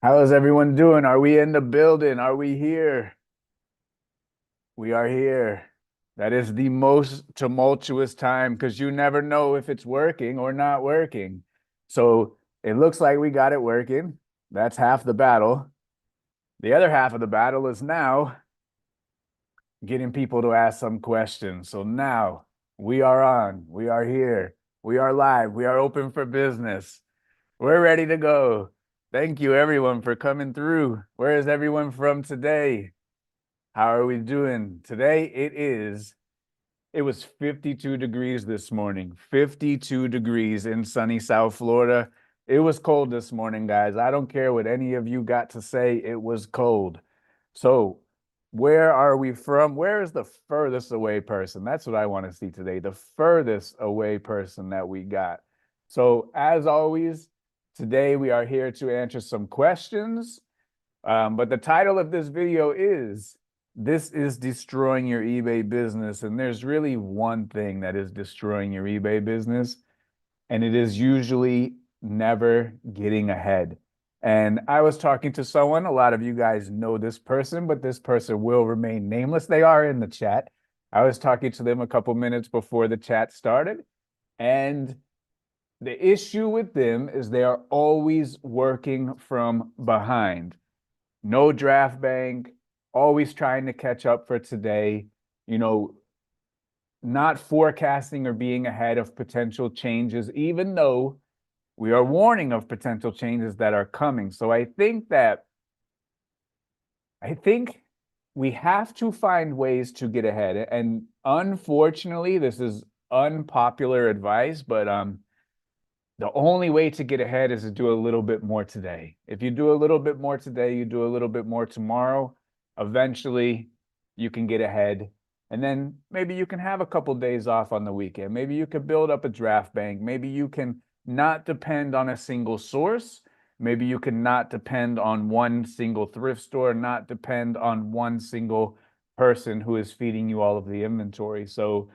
How is everyone doing? Are we in the building? Are we here? We are here. That is the most tumultuous time because you never know if it's working or not working. So it looks like we got it working. That's half the battle. The other half of the battle is now getting people to ask some questions. So now we are on, we are here, we are live, we are open for business. We're ready to go. Thank you, everyone, for coming through. Where is everyone from today? How are we doing? Today it was 52 degrees this morning, 52 degrees in sunny South Florida. It was cold this morning, guys. I don't care what any of you got to say, it was cold. So, where are we from? Where is the furthest away person? That's what I want to see today, the furthest away person that we got. So, as always, today we are here to answer some questions. But the title of this video is This is Destroying Your eBay Business. And there's really one thing that is destroying your eBay business, and it is usually never getting ahead. And I was talking to someone, a lot of you guys know this person, but this person will remain nameless. They are in the chat. I was talking to them a couple minutes before the chat started, and the issue with them is they are always working from behind. No draft bank, always trying to catch up for today, you know, not forecasting or being ahead of potential changes, even though we are warning of potential changes that are coming. So I think we have to find ways to get ahead. And unfortunately, this is unpopular advice, but the only way to get ahead is to do a little bit more today. If you do a little bit more today, you do a little bit more tomorrow, eventually you can get ahead. And then maybe you can have a couple days off on the weekend. Maybe you could build up a draft bank. Maybe you can not depend on a single source. Maybe you can not depend on one single thrift store, not depend on one single person who is feeding you all of the inventory. So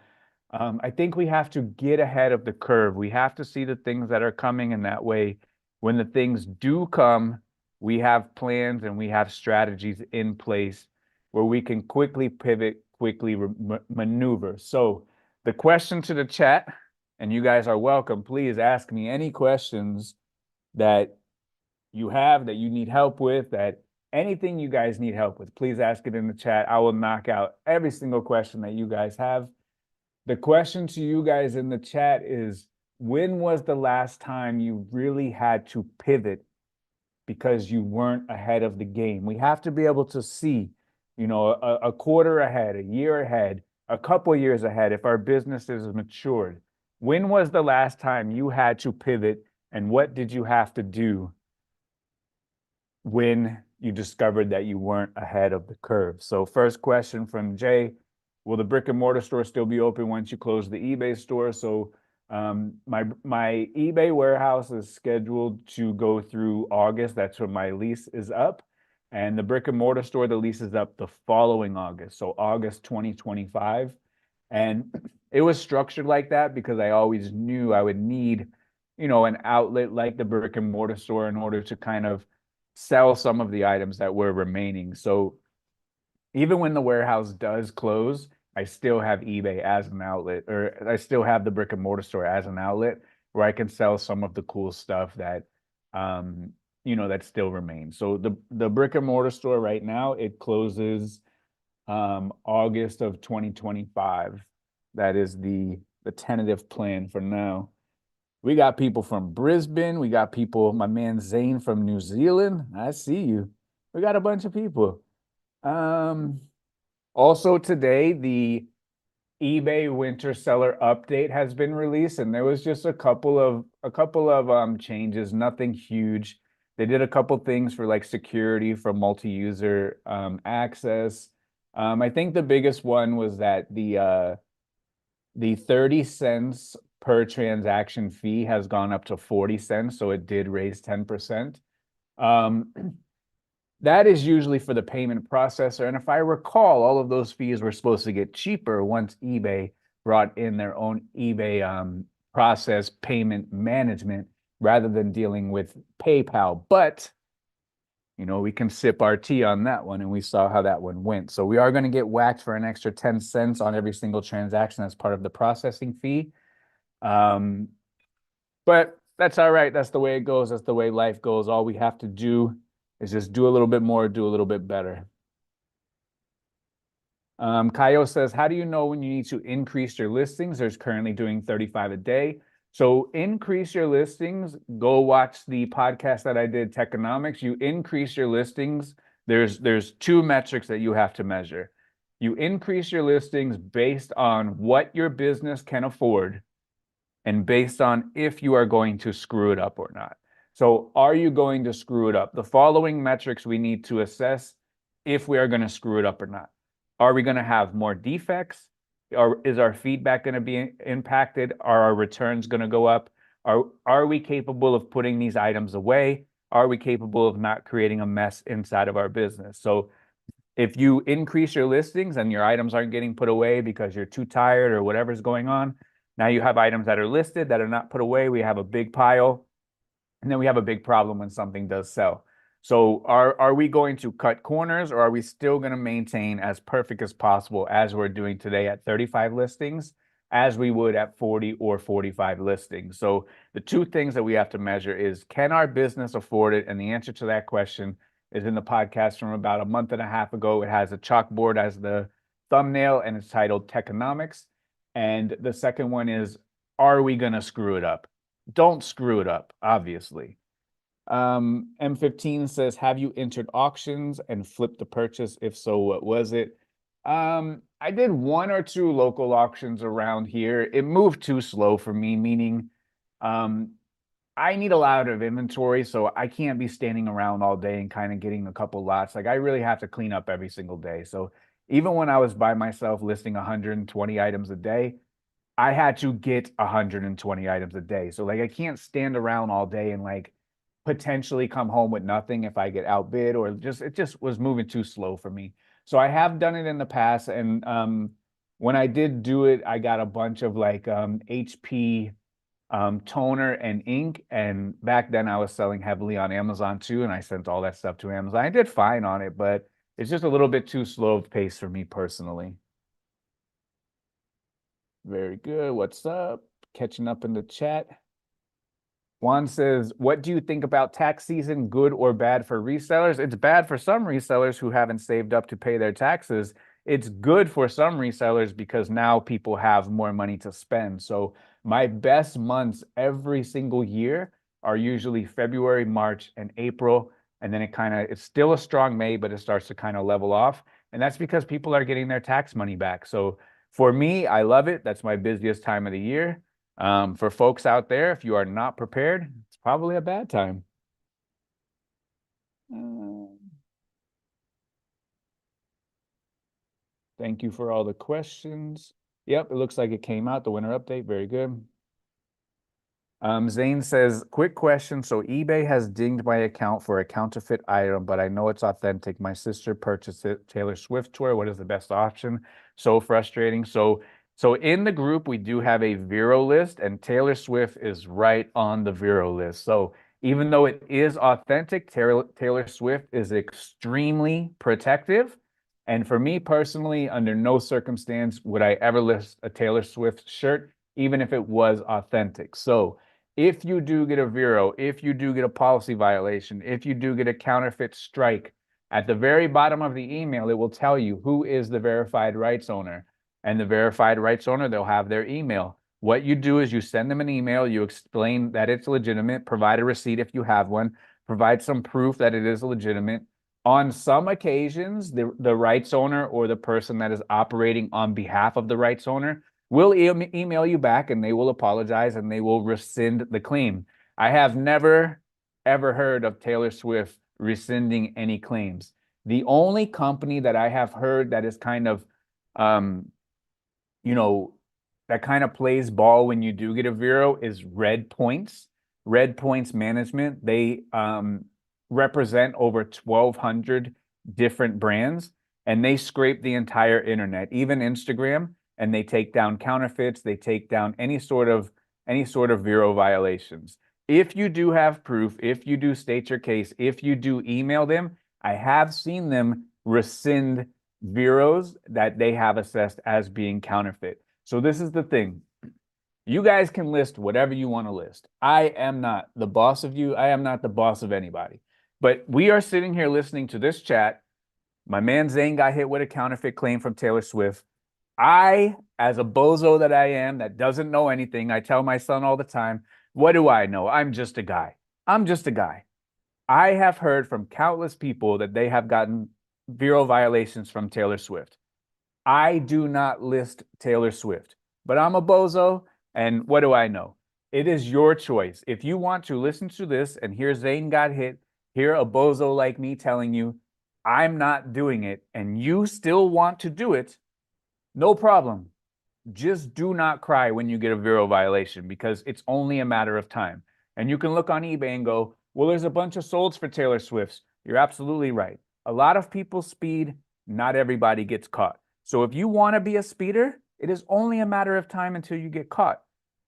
I think we have to get ahead of the curve. We have to see the things that are coming, and that way, when the things do come, we have plans and we have strategies in place where we can quickly pivot, quickly maneuver. So, the question to the chat, and you guys are welcome, please ask me any questions that you have, that you need help with, that anything you guys need help with, please ask it in the chat. I will knock out every single question that you guys have. The question to you guys in the chat is, when was the last time you really had to pivot because you weren't ahead of the game? We have to be able to see, a quarter ahead, a year ahead, a couple years ahead if our business is matured. When was the last time you had to pivot, and what did you have to do when you discovered that you weren't ahead of the curve? So first question from Jay, will the brick and mortar store still be open once you close the eBay store? So my eBay warehouse is scheduled to go through August. That's when my lease is up. And the brick and mortar store, the lease is up the following August. So August 2025. And it was structured like that because I always knew I would need, an outlet like the brick and mortar store in order to kind of sell some of the items that were remaining. So even when the warehouse does close, I still have eBay as an outlet, or I still have the brick and mortar store as an outlet where I can sell some of the cool stuff that that still remains. So the brick and mortar store right now, it closes August of 2025. That is the tentative plan for now. We got people from Brisbane. We got people, my man Zane from New Zealand. I see you. We got a bunch of people. Um, Also today, the eBay winter seller update has been released, and there was just a couple of changes, nothing huge. They did a couple things for like security for multi-user access. I think the biggest one was that the 30 cents per transaction fee has gone up to 40 cents, so it did raise 10%. Um, that is usually for the payment processor. And if I recall, all of those fees were supposed to get cheaper once eBay brought in their own eBay process payment management rather than dealing with PayPal. But We can sip our tea on that one, and we saw how that one went. So we are going to get whacked for an extra 10 cents on every single transaction as part of the processing fee. But that's all right. That's the way it goes. That's the way life goes. All we have to do is just do a little bit more, do a little bit better. Kaio says, how do you know when you need to increase your listings? There's currently doing 35 a day. So increase your listings. Go watch the podcast that I did, Techonomics. You increase your listings. There's two metrics that you have to measure. You increase your listings based on what your business can afford and based on if you are going to screw it up or not. So are you going to screw it up? The following metrics we need to assess if we are going to screw it up or not. Are we going to have more defects? Is our feedback going to be impacted? Are our returns going to go up? Are we capable of putting these items away? Are we capable of not creating a mess inside of our business? So if you increase your listings and your items aren't getting put away because you're too tired or whatever's going on, now you have items that are listed that are not put away. We have a big pile, and then we have a big problem when something does sell. So are we going to cut corners, or are we still going to maintain as perfect as possible as we're doing today at 35 listings as we would at 40 or 45 listings? So the two things that we have to measure is, can our business afford it? And the answer to that question is in the podcast from about a month and a half ago. It has a chalkboard as the thumbnail, and it's titled Techonomics. And the second one is, are we going to screw it up? Don't screw it up, obviously. M15 says, have you entered auctions and flipped the purchase? If so, what was it? I did one or two local auctions around here. It moved too slow for me, meaning I need a lot of inventory, so I can't be standing around all day and kind of getting a couple lots. Like, I really have to clean up every single day. So even when I was by myself listing 120 items a day, I had to get 120 items a day. So like, I can't stand around all day and like potentially come home with nothing if I get outbid, or it just was moving too slow for me. So I have done it in the past, and when I did do it, I got a bunch of like HP toner and ink, and back then I was selling heavily on Amazon too, and I sent all that stuff to Amazon. I did fine on it, but it's just a little bit too slow of pace for me personally. Very good. What's up? Catching up in the chat. Juan says, what do you think about tax season? Good or bad for resellers? It's bad for some resellers who haven't saved up to pay their taxes. It's good for some resellers because now people have more money to spend. So my best months every single year are usually February, March, and April. And then it's still a strong May, but it starts to kind of level off. And that's because people are getting their tax money back. So for me, I love it. That's my busiest time of the year. For folks out there, if you are not prepared, it's probably a bad time. Thank you for all the questions. Yep, it looks like it came out, the winter update. Very good. Zane says, quick question. So eBay has dinged my account for a counterfeit item, but I know it's authentic. My sister purchased it. Taylor Swift tour. What is the best option? So frustrating. So in the group, we do have a Vero list, and Taylor Swift is right on the Vero list. So even though it is authentic, Taylor Swift is extremely protective. And for me personally, under no circumstance would I ever list a Taylor Swift shirt, even if it was authentic. So if you do get a Vero, if you do get a policy violation, if you do get a counterfeit strike, at the very bottom of the email, it will tell you who is the verified rights owner. And the verified rights owner, they'll have their email. What you do is you send them an email, you explain that it's legitimate, provide a receipt if you have one, provide some proof that it is legitimate. On some occasions, the rights owner or the person that is operating on behalf of the rights owner will email you back, and they will apologize and they will rescind the claim. I have never, ever heard of Taylor Swift rescinding any claims. The only company that I have heard that is kind of, that kind of plays ball when you do get a Vero is Red Points. Red Points Management. They represent over 1,200 different brands, and they scrape the entire internet, even Instagram, and they take down counterfeits. They take down any sort of Vero violations. If you do have proof, if you do state your case, if you do email them, I have seen them rescind Veros that they have assessed as being counterfeit. So this is the thing. You guys can list whatever you want to list. I am not the boss of you. I am not the boss of anybody. But we are sitting here listening to this chat. My man Zane got hit with a counterfeit claim from Taylor Swift. I, as a bozo that I am, that doesn't know anything, I tell my son all the time, what do I know? I'm just a guy. I'm just a guy. I have heard from countless people that they have gotten Vero violations from Taylor Swift. I do not list Taylor Swift, but I'm a bozo, and what do I know? It is your choice. If you want to listen to this and hear Zane got hit, hear a bozo like me telling you, I'm not doing it, and you still want to do it, no problem. Just do not cry when you get a Vero violation because it's only a matter of time. And you can look on eBay and go, well, there's a bunch of solds for Taylor Swift's. You're absolutely right. A lot of people speed, not everybody gets caught. So if you want to be a speeder, it is only a matter of time until you get caught.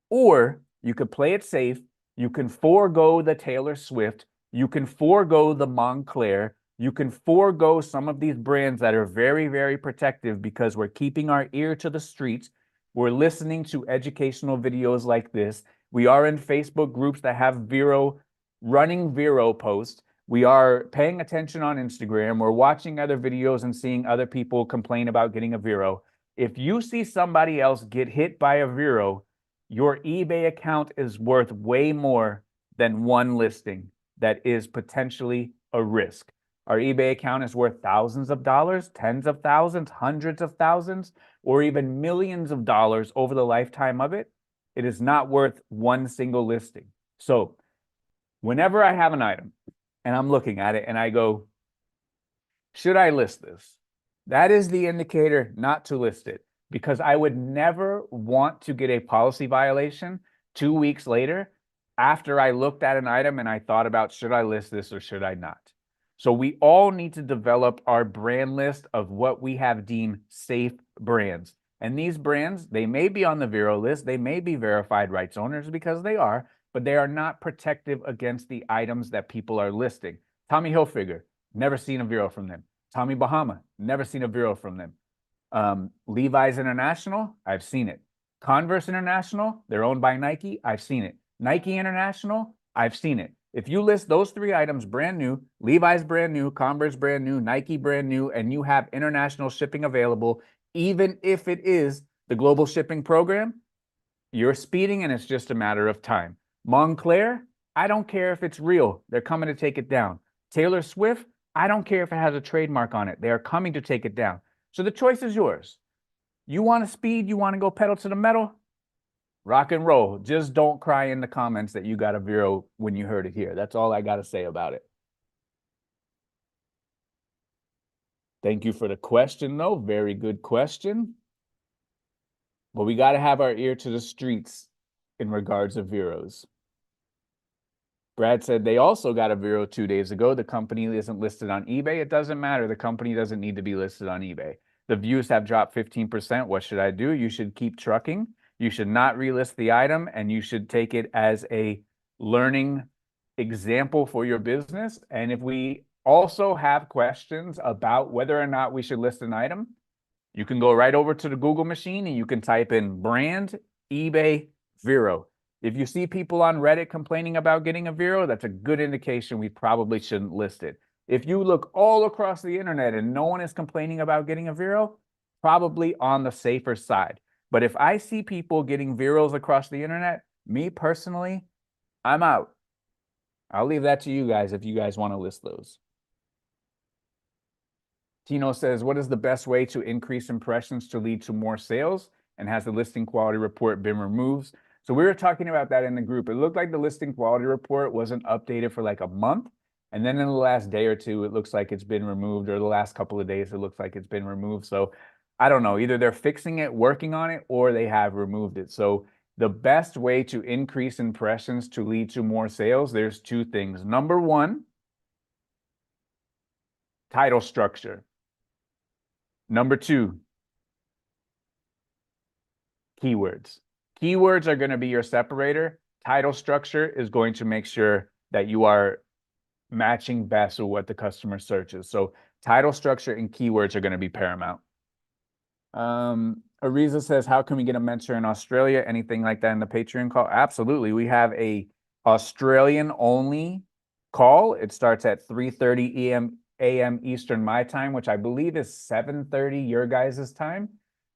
Or you could play it safe. You can forego the Taylor Swift. You can forego the Montclair. You can forego some of these brands that are very, very protective because we're keeping our ear to the streets. We're listening to educational videos like this. We are in Facebook groups that have running Vero posts. We are paying attention on Instagram. We're watching other videos and seeing other people complain about getting a Vero. If you see somebody else get hit by a Vero, your eBay account is worth way more than one listing that is potentially a risk. Our eBay account is worth thousands of dollars, tens of thousands, hundreds of thousands, or even millions of dollars over the lifetime of it. It is not worth one single listing. So whenever I have an item and I'm looking at it and I go, should I list this? That is the indicator not to list it because I would never want to get a policy violation 2 weeks later after I looked at an item and I thought about, should I list this or should I not? So we all need to develop our brand list of what we have deemed safe brands. And these brands, they may be on the Vero list, they may be verified rights owners because they are, but they are not protective against the items that people are listing. Tommy Hilfiger, never seen a Vero from them. Tommy Bahama, never seen a Vero from them. Levi's International, I've seen it. Converse International, they're owned by Nike, I've seen it. Nike International, I've seen it. If you list those 3 items brand new, Levi's brand new, Converse brand new, Nike brand new, and you have international shipping available, even if it is the global shipping program, you're speeding and it's just a matter of time. Montclair, I don't care if it's real. They're coming to take it down. Taylor Swift, I don't care if it has a trademark on it. They are coming to take it down. So the choice is yours. You want to speed? You want to go pedal to the metal? Rock and roll. Just don't cry in the comments that you got a Vero when you heard it here. That's all I got to say about it. Thank you for the question, though. Very good question. But we got to have our ear to the streets in regards of Veros. Brad said they also got a Vero 2 days ago. The company isn't listed on eBay. It doesn't matter. The company doesn't need to be listed on eBay. The views have dropped 15%. What should I do? You should keep trucking. You should not relist the item, and you should take it as a learning example for your business. And if we also have questions about whether or not we should list an item, you can go right over to the Google machine and you can type in brand eBay Vero. If you see people on Reddit complaining about getting a Vero, that's a good indication we probably shouldn't list it. If you look all across the internet and no one is complaining about getting a Vero, probably on the safer side. But if I see people getting Veros across the internet, me personally, I'm out. I'll leave that to you guys if you guys want to list those. Tino says, what is the best way to increase impressions to lead to more sales? And has the listing quality report been removed? So we were talking about that in the group. It looked like the listing quality report wasn't updated for like a month. And then in the last day or two, it looks like it's been removed, or the last couple of days, it looks like it's been removed. So I don't know, either they're fixing it, working on it, or they have removed it. So the best way to increase impressions to lead to more sales, there's 2 things. Number 1, title structure. Number 2, keywords. Keywords are going to be your separator. title structure is going to make sure that you are matching best with what the customer searches. So title structure and keywords are going to be paramount. Ariza says, how can we get a mentor in Australia? Anything like that in the Patreon call? Absolutely. We have a Australian only call. It starts at 3:30 a.m. Eastern my time, which I believe is 7:30 your guys' time.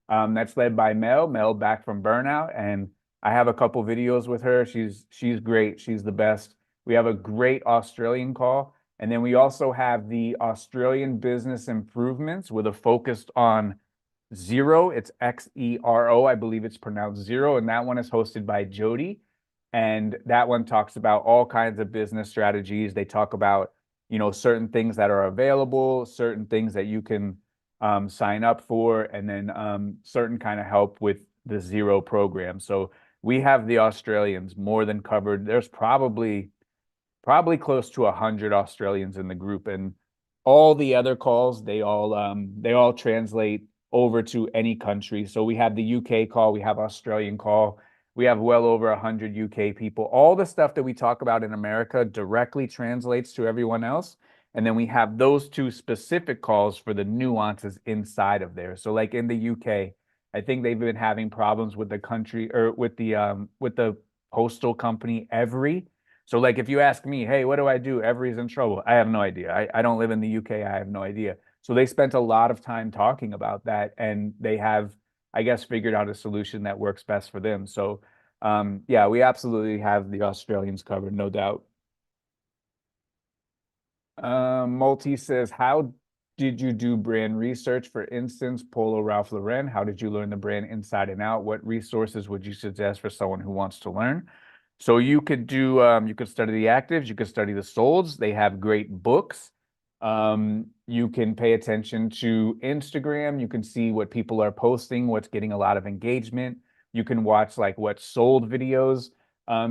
That's led by Mel back from burnout. And I have a couple videos with her. She's great. She's the best. We have a great Australian call. And then we also have the Australian business improvements with a focus on Zero. It's Xero. I believe it's pronounced Zero. And that one is hosted by Jody. And that one talks about all kinds of business strategies. They talk about, certain things that are available, certain things that you can sign up for, and then certain kind of help with the Zero program. So we have the Australians more than covered. There's probably close to 100 Australians in the group, and all the other calls they all translate over to any country. So we have the UK call, we have Australian call, we have well over 100 UK people. All the stuff that we talk about in America directly translates to everyone else. And then we have those two specific calls for the nuances inside of there. So like in the UK, I think they've been having problems with the country or with the postal company Every. So like if you ask me, hey, what do I do? Every's in trouble. I have no idea. I don't live in the UK. I have no idea. So they spent a lot of time talking about that, and they have, I guess, figured out a solution that works best for them. So yeah, we absolutely have the Australians covered, no doubt. Multi says, how did you do brand research? For instance, Polo Ralph Lauren, how did you learn the brand inside and out? What resources would you suggest for someone who wants to learn? So you could you could study the actives, you could study the solds. They have great books. You can pay attention to Instagram. You can see what people are posting, what's getting a lot of engagement. You can watch like what sold videos.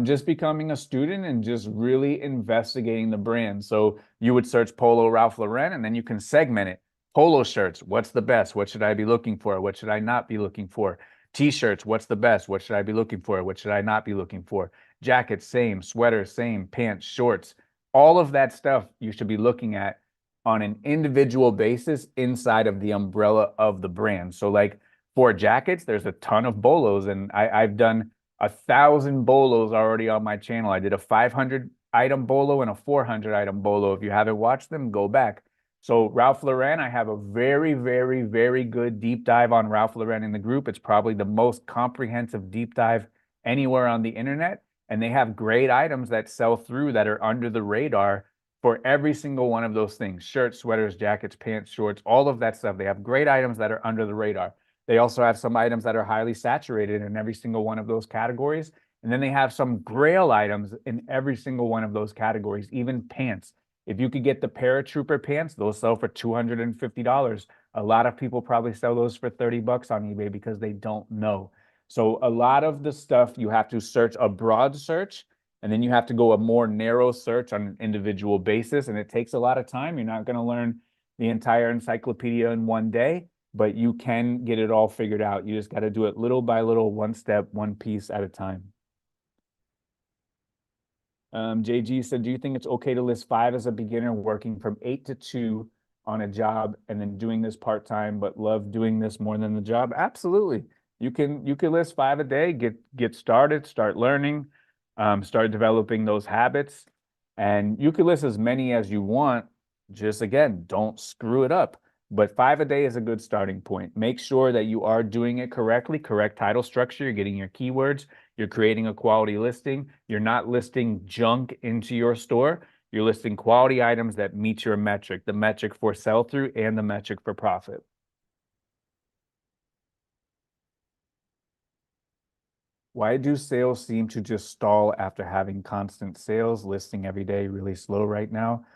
Just becoming a student and just really investigating the brand. So you would search Polo Ralph Lauren, and then you can segment it. Polo shirts, what's the best? What should I be looking for? What should I not be looking for? T-shirts, what's the best? What should I be looking for? What should I not be looking for? Jackets, same. Sweaters, same. Pants, shorts. All of that stuff you should be looking at on an individual basis inside of the umbrella of the brand. So like for jackets, there's a ton of bolos, and I've done 1,000 bolos already on my channel. I did a 500 item bolo and a 400 item bolo. If you haven't watched them, go back. So Ralph Lauren, I have a very, very, very good deep dive on Ralph Lauren in the group. It's probably the most comprehensive deep dive anywhere on the internet. And they have great items that sell through that are under the radar for every single one of those things: shirts, sweaters, jackets, pants, shorts, all of that stuff. They have great items that are under the radar. They also have some items that are highly saturated in every single one of those categories. And then they have some grail items in every single one of those categories, even pants. If you could get the paratrooper pants, those sell for $250. A lot of people probably sell those for 30 bucks on eBay because they don't know. So a lot of the stuff you have to search a broad search, and then you have to go a more narrow search on an individual basis. And it takes a lot of time. You're not going to learn the entire encyclopedia in one day, but you can get it all figured out. You just got to do it little by little, one step, one piece at a time. JG said, do you think it's okay to list 5 as a beginner, working from 8 to 2 on a job and then doing this part-time, but love doing this more than the job? Absolutely. You can list 5 a day, get started, start learning, start developing those habits. And you can list as many as you want. Just again, don't screw it up. But 5 a day is a good starting point. Make sure that you are doing it correctly, correct title structure, you're getting your keywords, you're creating a quality listing, you're not listing junk into your store, you're listing quality items that meet your metric, the metric for sell-through and the metric for profit. Why do sales seem to just stall after having constant sales? Listing every day really slow right now.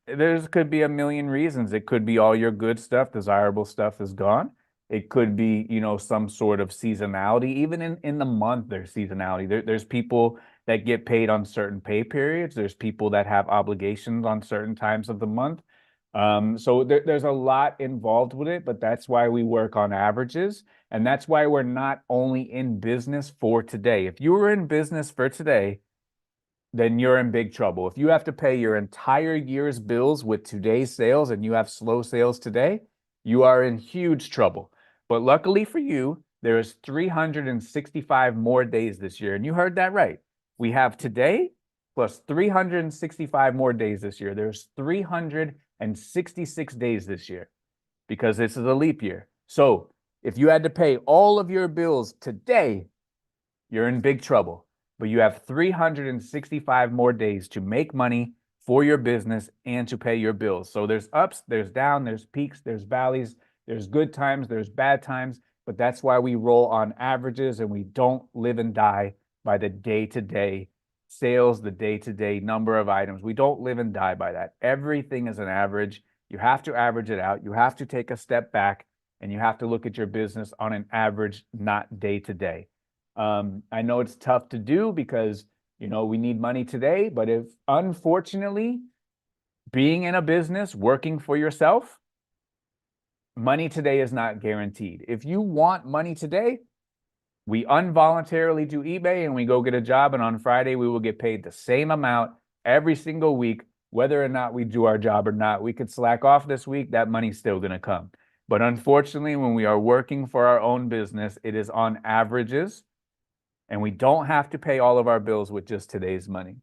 There's could be a million reasons. It could be all your good stuff, desirable stuff is gone. It could be, some sort of seasonality. Even in the month, there's seasonality. There's people that get paid on certain pay periods. There's people that have obligations on certain times of the month. So there's a lot involved with it, but that's why we work on averages. And that's why we're not only in business for today. If you were in business for today, then you're in big trouble. If you have to pay your entire year's bills with today's sales and you have slow sales today, you are in huge trouble. But luckily for you, there's 365 more days this year. And you heard that right. We have today plus 365 more days this year. There's 366 days this year because this is a leap year. So if you had to pay all of your bills today, you're in big trouble. But you have 365 more days to make money for your business and to pay your bills. So there's ups, there's downs, there's peaks, there's valleys, there's good times, there's bad times. But that's why we roll on averages and we don't live and die by the day-to-day sales, the day-to-day number of items. We don't live and die by that. Everything is an average. You have to average it out. You have to take a step back and you have to look at your business on an average, not day-to-day. I know it's tough to do because, we need money today, but if unfortunately being in a business, working for yourself, money today is not guaranteed. If you want money today, we involuntarily do eBay and we go get a job. And on Friday, we will get paid the same amount every single week, whether or not we do our job or not. We could slack off this week, that money's still going to come. But unfortunately, when we are working for our own business, it is on averages. And we don't have to pay all of our bills with just today's money.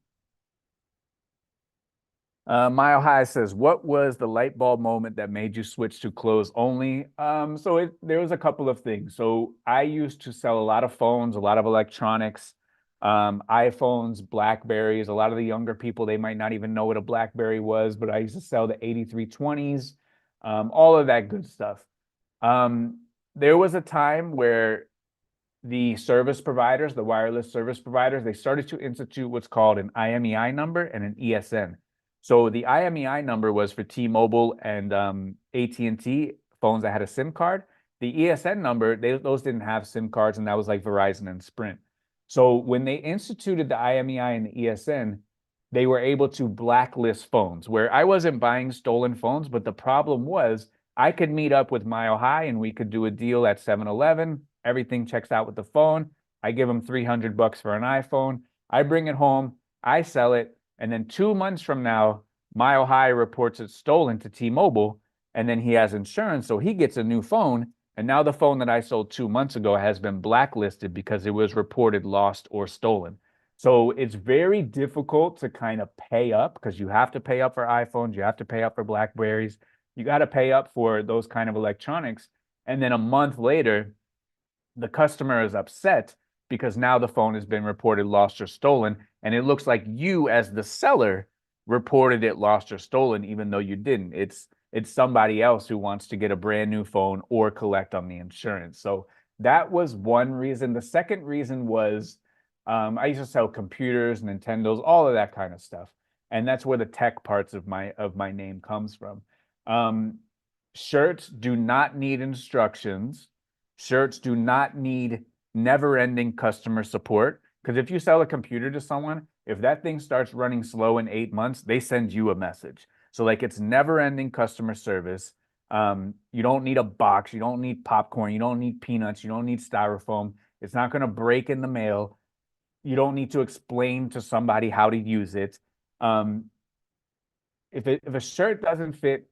Mile High says, what was the light bulb moment that made you switch to clothes only? There was a couple of things. So I used to sell a lot of phones, a lot of electronics, iPhones, Blackberries. A lot of the younger people, they might not even know what a Blackberry was, but I used to sell the 8320s, all of that good stuff. There was a time where the service providers, the wireless service providers, they started to institute what's called an IMEI number and an ESN. So the IMEI number was for T-Mobile and AT&T phones that had a SIM card. The ESN number, those didn't have SIM cards, and that was like Verizon and Sprint. So when they instituted the IMEI and the ESN, they were able to blacklist phones, where I wasn't buying stolen phones, but the problem was I could meet up with Mile High and we could do a deal at 7-Eleven. Everything checks out with the phone. I give them $300 for an iPhone. I bring it home. I sell it. And then 2 months from now, Mile High reports it's stolen to T-Mobile. And then he has insurance, so he gets a new phone. And now the phone that I sold 2 months ago has been blacklisted because it was reported lost or stolen. So it's very difficult to kind of pay up because you have to pay up for iPhones. You have to pay up for Blackberries. You got to pay up for those kind of electronics. And then a month later, the customer is upset because now the phone has been reported lost or stolen. And it looks like you, as the seller, reported it lost or stolen, even though you didn't. It's somebody else who wants to get a brand new phone or collect on the insurance. So that was one reason. The second reason was I used to sell computers, Nintendos, all of that kind of stuff. And that's where the tech parts of my name comes from. Shirts do not need instructions. Shirts do not need never-ending customer support. Because if you sell a computer to someone, if that thing starts running slow in 8 months, they send you a message. So like it's never-ending customer service. You don't need a box. You don't need popcorn. You don't need peanuts. You don't need styrofoam. It's not going to break in the mail. You don't need to explain to somebody how to use it. If a shirt doesn't fit,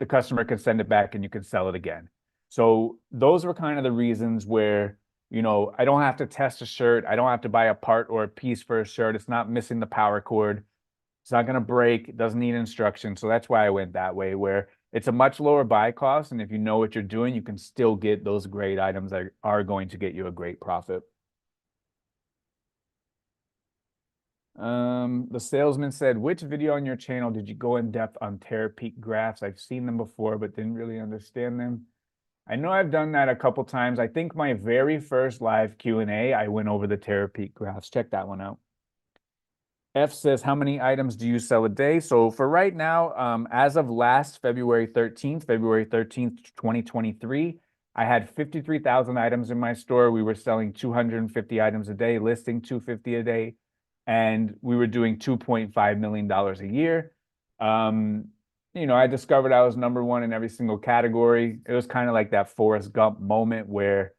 the customer can send it back and you can sell it again. So those were kind of the reasons where, I don't have to test a shirt. I don't have to buy a part or a piece for a shirt. It's not missing the power cord. It's not going to break. It doesn't need instructions. So that's why I went that way, where it's a much lower buy cost. And if you know what you're doing, you can still get those great items that are going to get you a great profit. The salesman said, which video on your channel did you go in depth on Terapeak graphs? I've seen them before, but didn't really understand them. I know I've done that a couple times. I think my very first live Q&A, I went over the Terapeak graphs. Check that one out. F says, how many items do you sell a day? So for right now, as of last February 13th, 2023, I had 53,000 items in my store. We were selling 250 items a day, listing 250 a day, and we were doing $2.5 million a year. I discovered I was number one in every single category. It was kind of like that Forrest Gump moment where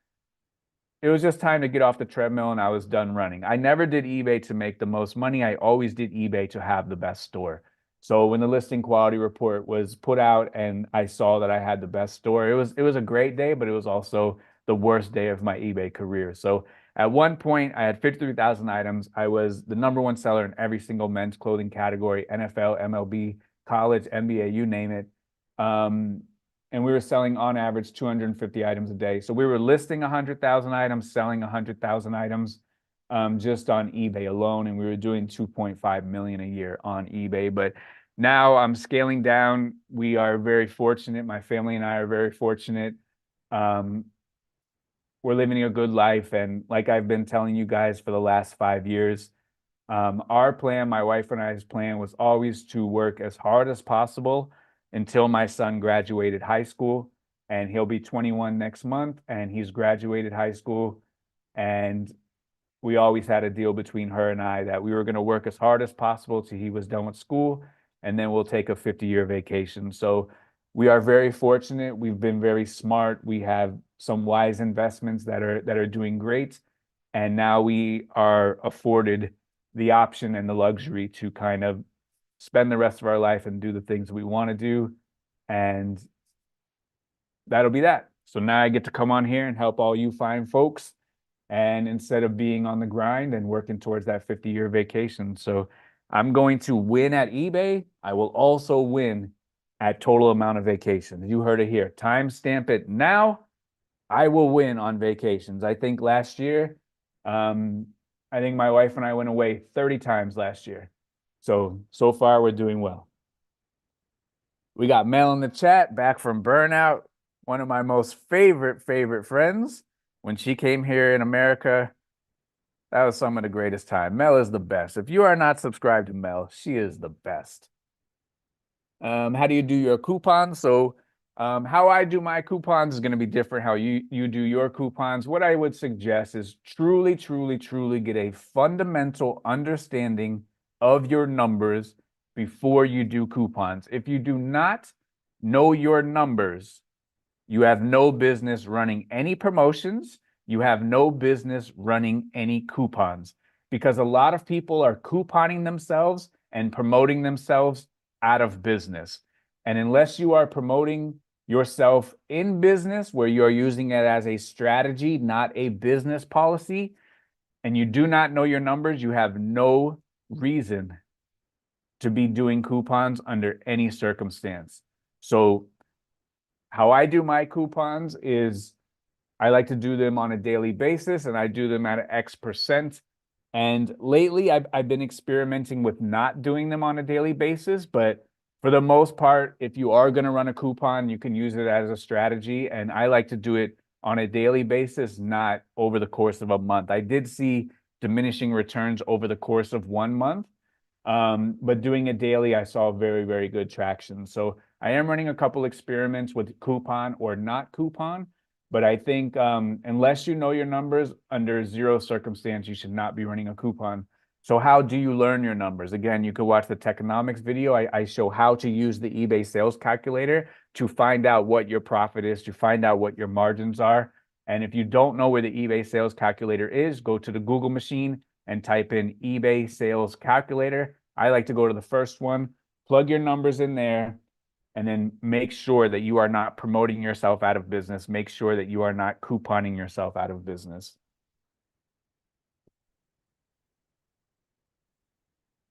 it was just time to get off the treadmill and I was done running. I never did eBay to make the most money. I always did eBay to have the best store. So when the listing quality report was put out and I saw that I had the best store, it was a great day, but it was also the worst day of my eBay career. So at one point, I had 53,000 items. I was the number one seller in every single men's clothing category, NFL, MLB, college, NBA, you name it. Um, and we were selling on average 250 items a day. So we were listing 100,000 items, selling 100,000 items just on eBay alone, and we were doing 2.5 million a year on eBay. But now I'm scaling down. We are very fortunate. My family and I are very fortunate. Um, we're living a good life, and like I've been telling you guys for the last 5 years, our plan, my wife and I's plan, was always to work as hard as possible until my son graduated high school. And he'll be 21 next month, and he's graduated high school. And we always had a deal between her and I that we were going to work as hard as possible till he was done with school, and then we'll take a 50-year vacation. So we are very fortunate. We've been very smart. We have some wise investments that are doing great, and now we are afforded the option and the luxury to kind of spend the rest of our life and do the things we want to do. And that'll be that. So now I get to come on here and help all you fine folks. And instead of being on the grind and working towards that 50-year vacation. So I'm going to win at eBay. I will also win at total amount of vacations. You heard it here. Timestamp it now. I will win on vacations. I think last year, I think my wife and I went away 30 times last year. So far we're doing well. We got Mel in the chat, back from burnout. One of my most favorite friends. When she came here in America, that was some of the greatest time. Mel is the best. If you are not subscribed to Mel, she is the best. How do you do your coupons? So how I do my coupons is going to be different how you do your coupons. What I would suggest is truly get a fundamental understanding of your numbers before you do coupons. If you do not know your numbers, you have no business running any promotions. You have no business running any coupons, because a lot of people are couponing themselves and promoting themselves out of business. And unless you are promoting yourself in business, where you are using it as a strategy, not a business policy, and you do not know your numbers, you have no reason to be doing coupons under any circumstance. So how I do my coupons is I like to do them on a daily basis, and I do them at X%. And lately, I've been experimenting with not doing them on a daily basis. But for the most part, if you are going to run a coupon, you can use it as a strategy. And I like to do it on a daily basis, not over the course of a month. I did see diminishing returns over the course of 1 month. But doing it daily, I saw very good traction. So I am running a couple experiments with coupon or not coupon. But I think unless you know your numbers, under zero circumstance, you should not be running a coupon. So how do you learn your numbers? Again, you could watch the Techonomics video. I show how to use the eBay sales calculator to find out what your profit is, to find out what your margins are. And if you don't know where the eBay sales calculator is, go to the Google machine and type in eBay sales calculator. I like to go to the first one, plug your numbers in there, and then make sure that you are not promoting yourself out of business. Make sure that you are not couponing yourself out of business.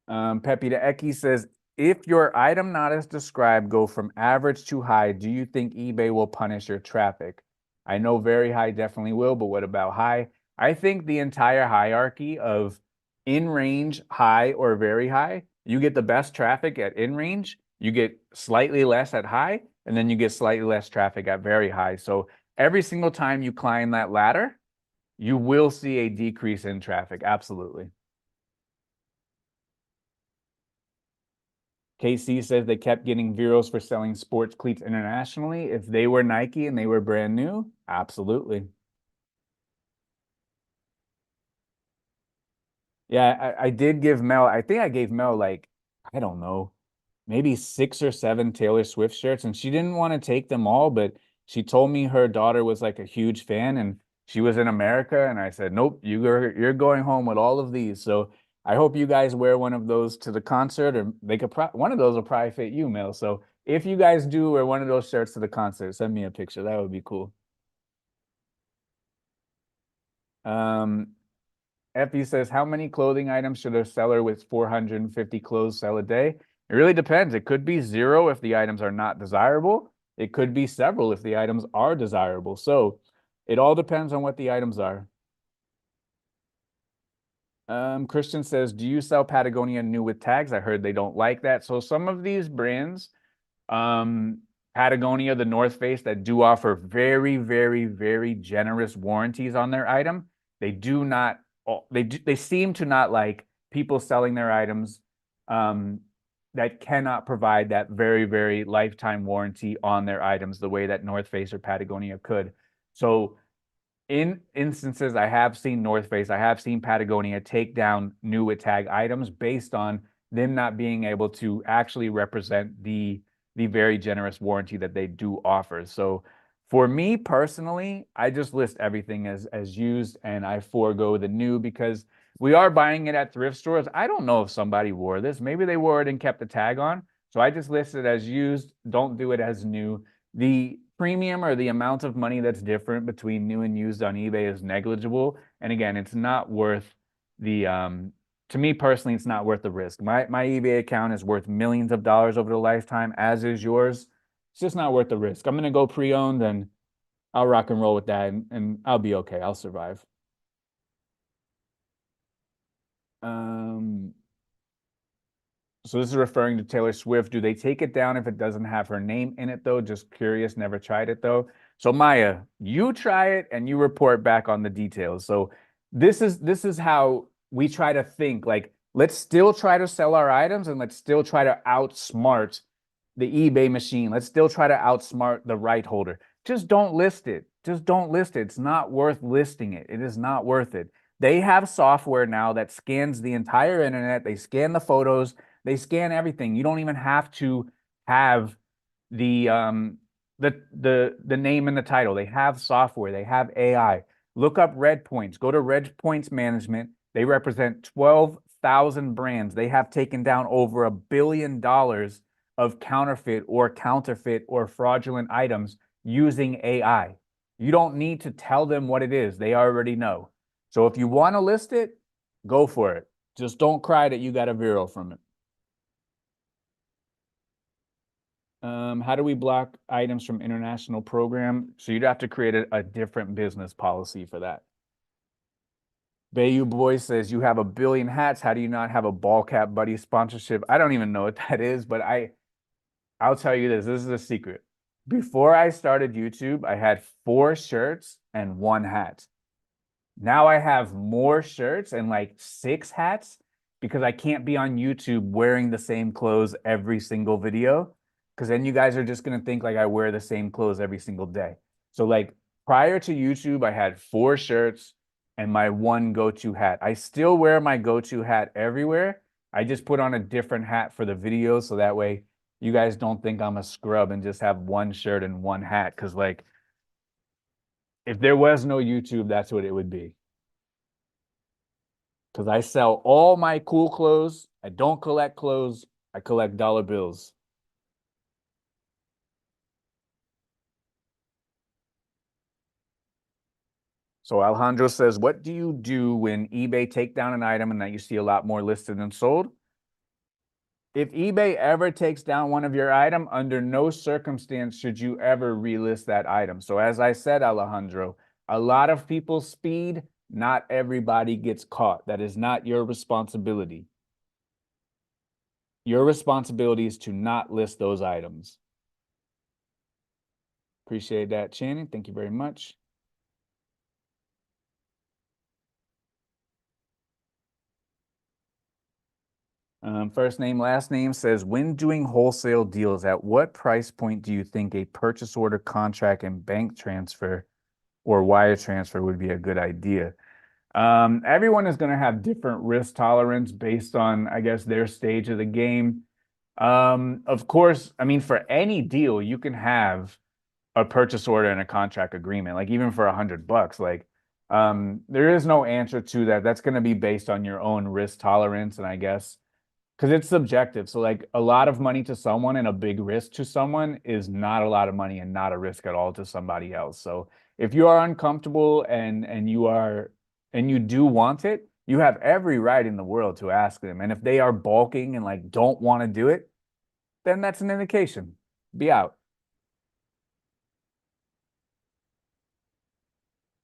Pepe the Eki says, if your item not as described go from average to high, do you think eBay will punish your traffic? I know very high definitely will, but what about high? I think the entire hierarchy of in range, high, or very high, you get the best traffic at in range, you get slightly less at high, and then you get slightly less traffic at very high. So every single time you climb that ladder, you will see a decrease in traffic. Absolutely. KC says they kept getting Viros for selling sports cleats internationally. If they were Nike and they were brand new, absolutely. Yeah, I did give Mel, I think I gave Mel like, I don't know, maybe 6 or 7 Taylor Swift shirts, and she didn't want to take them all, but she told me her daughter was like a huge fan and she was in America, and I said, "Nope, you're going home with all of these." So I hope you guys wear one of those to the concert, or they could one of those will probably fit you, Mel. So if you guys do wear one of those shirts to the concert, send me a picture. That would be cool. Um, Effie says, how many clothing items should a seller with 450 clothes sell a day? It really depends. It could be zero if the items are not desirable. It could be several if the items are desirable. So it all depends on what the items are. Christian says, do you sell Patagonia new with tags? I heard they don't like that. So some of these brands, um, Patagonia, the North Face, that do offer very, very, very generous warranties on their item. They do not. They seem to not like people selling their items um, that cannot provide that very, very lifetime warranty on their items the way that North Face or Patagonia could. So in instances, I have seen North Face, I have seen Patagonia take down new with tag items based on them not being able to actually represent the very generous warranty that they do offer. So for me personally, I just list everything as used and I forego the new because we are buying it at thrift stores. I don't know if somebody wore this. Maybe they wore it and kept the tag on. So I just list it as used. Don't do it as new. The premium or the amount of money that's different between new and used on eBay is negligible. And again, it's not worth the to me personally, it's not worth the risk. My eBay account is worth millions of dollars over the lifetime, as is yours. It's just not worth the risk. I'm gonna go pre-owned and I'll rock and roll with that and I'll be okay. I'll survive. Um, So this is referring to Taylor Swift. Do they take it down if it doesn't have her name in it though? Just curious, never tried it though. So Maya, you try it and you report back on the details. So this is how we try to think. Like, let's still try to sell our items and let's still try to outsmart the eBay machine. Let's still try to outsmart the right holder. Just don't list it. Just don't list it. It's not worth listing it. It is not worth it. They have software now that scans the entire internet. They scan the photos, they scan everything. You don't even have to have the the name and the title. They have software. They have AI. Look up Red Points. Go to Red Points Management. They represent 12,000 brands. They have taken down over $1 billion of counterfeit or fraudulent items using AI. You don't need to tell them what it is. They already know. So if you want to list it, go for it. Just don't cry that you got a zero from it. How do we block items from international program? So you'd have to create a different business policy for that. Bayou Boy says you have a billion hats. How do you not have a ball cap buddy sponsorship? I don't even know what that is, but I'll tell you this. This is a secret. Before I started YouTube, I had 4 shirts and 1 hat. Now I have more shirts and like 6 hats because I can't be on YouTube wearing the same clothes every single video. Because then you guys are just gonna think like I wear the same clothes every single day. So like prior to YouTube, I had 4 shirts and my one go-to hat. I still wear my go-to hat everywhere. I just put on a different hat for the video so that way you guys don't think I'm a scrub and just have 1 shirt and 1 hat. Because like if there was no YouTube, that's what it would be. Because I sell all my cool clothes. I don't collect clothes. I collect dollar bills. So Alejandro says, what do you do when eBay take down an item and that you see a lot more listed than sold? If eBay ever takes down one of your item, under no circumstance should you ever relist that item. So as I said, Alejandro, a lot of people speed, not everybody gets caught. That is not your responsibility. Your responsibility is to not list those items. Appreciate that, Channing. Thank you very much. First name, last name says, when doing wholesale deals, at what price point do you think a purchase order contract and bank transfer or wire transfer would be a good idea? Everyone is going to have different risk tolerance based on, I guess, their stage of the game. Of course, I mean, for any deal, you can have a purchase order and a contract agreement, like even for $100. Like, there is no answer to that. That's going to be based on your own risk tolerance, and I guess because it's subjective. So, like, a lot of money to someone and a big risk to someone is not a lot of money and not a risk at all to somebody else. So, if you are uncomfortable and you do want it, you have every right in the world to ask them. And if they are balking and like don't want to do it, then that's an indication. Be out.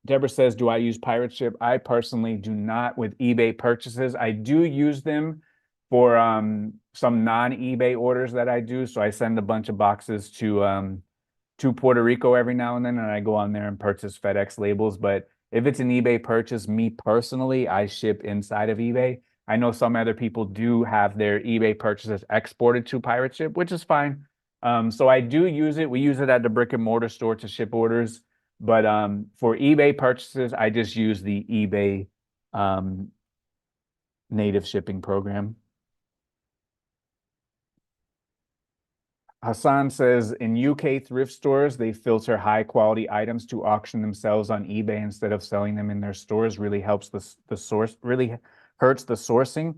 Deborah says, do I use pirate ship? I personally do not with eBay purchases. I do use them for some non-eBay orders that I do. So I send a bunch of boxes to Puerto Rico every now and then, and I go on there and purchase FedEx labels. But if it's an eBay purchase, me personally, I ship inside of eBay. I know some other people do have their eBay purchases exported to pirate ship, which is fine. So I do use it. We use it at the brick and mortar store to ship orders. But for eBay purchases, I just use the eBay um, native shipping program. Hassan says in UK thrift stores, they filter high quality items to auction themselves on eBay instead of selling them in their stores. Really helps the source, really hurts the sourcing.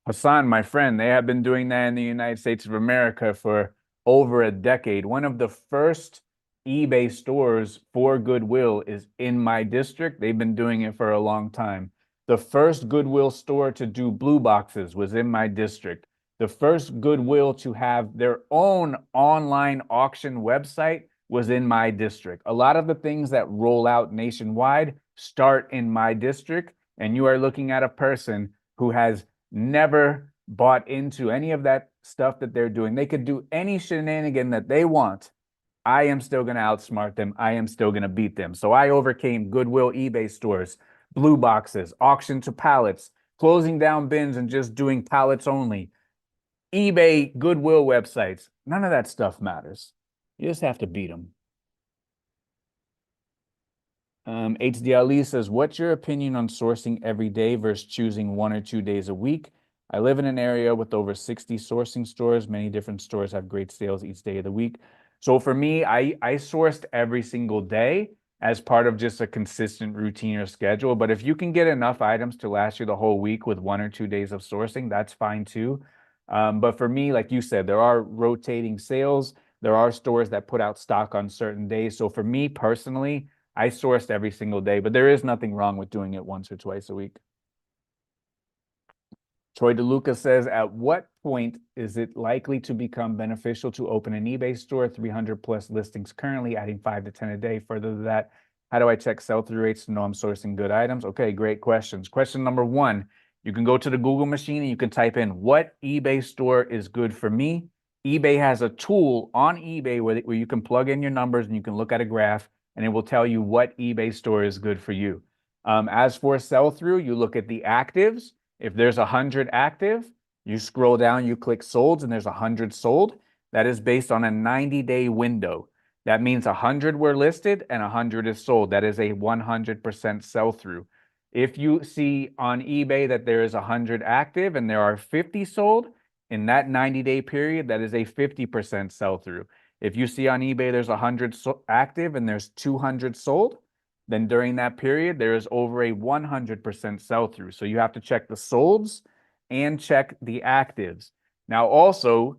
Hassan, my friend, they have been doing that in the United States of America for over a decade. One of the first eBay stores for Goodwill is in my district. They've been doing it for a long time. The first Goodwill store to do blue boxes was in my district. The first Goodwill to have their own online auction website was in my district. A lot of the things that roll out nationwide start in my district, and you are looking at a person who has never bought into any of that stuff that they're doing. They could do any shenanigan that they want. I am still going to outsmart them. I am still going to beat them. So I overcame Goodwill eBay stores, blue boxes, auction to pallets, closing down bins and just doing pallets only, eBay, Goodwill websites. None of that stuff matters. You just have to beat them. HD Ali says, what's your opinion on sourcing every day versus choosing 1 or 2 days a week? I live in an area with over 60 sourcing stores. Many different stores have great sales each day of the week. So for me, I sourced every single day as part of just a consistent routine or schedule. But if you can get enough items to last you the whole week with 1 or 2 days of sourcing, that's fine too. But for me, like you said, there are rotating sales. There are stores that put out stock on certain days. So for me personally, I sourced every single day, but there is nothing wrong with doing it once or twice a week. Troy DeLuca says, at what point is it likely to become beneficial to open an eBay store? 300 plus listings currently, adding 5 to 10 a day. Further to that, how do I check sell-through rates to know I'm sourcing good items? Okay, great questions. Question number one, you can go to the Google machine and you can type in what eBay store is good for me. eBay has a tool on eBay where you can plug in your numbers and you can look at a graph and it will tell you what eBay store is good for you. As for sell-through, you look at the actives. If there's 100 active, you scroll down, you click solds, and there's 100 sold. That is based on a 90-day window. That means 100 were listed and 100 is sold. That is a 100% sell-through. If you see on eBay that there is 100 active and there are 50 sold, in that 90-day period, that is a 50% sell-through. If you see on eBay there's 100 active and there's 200 sold, then during that period, there is over a 100% sell through. So you have to check the solds and check the actives. Now, also,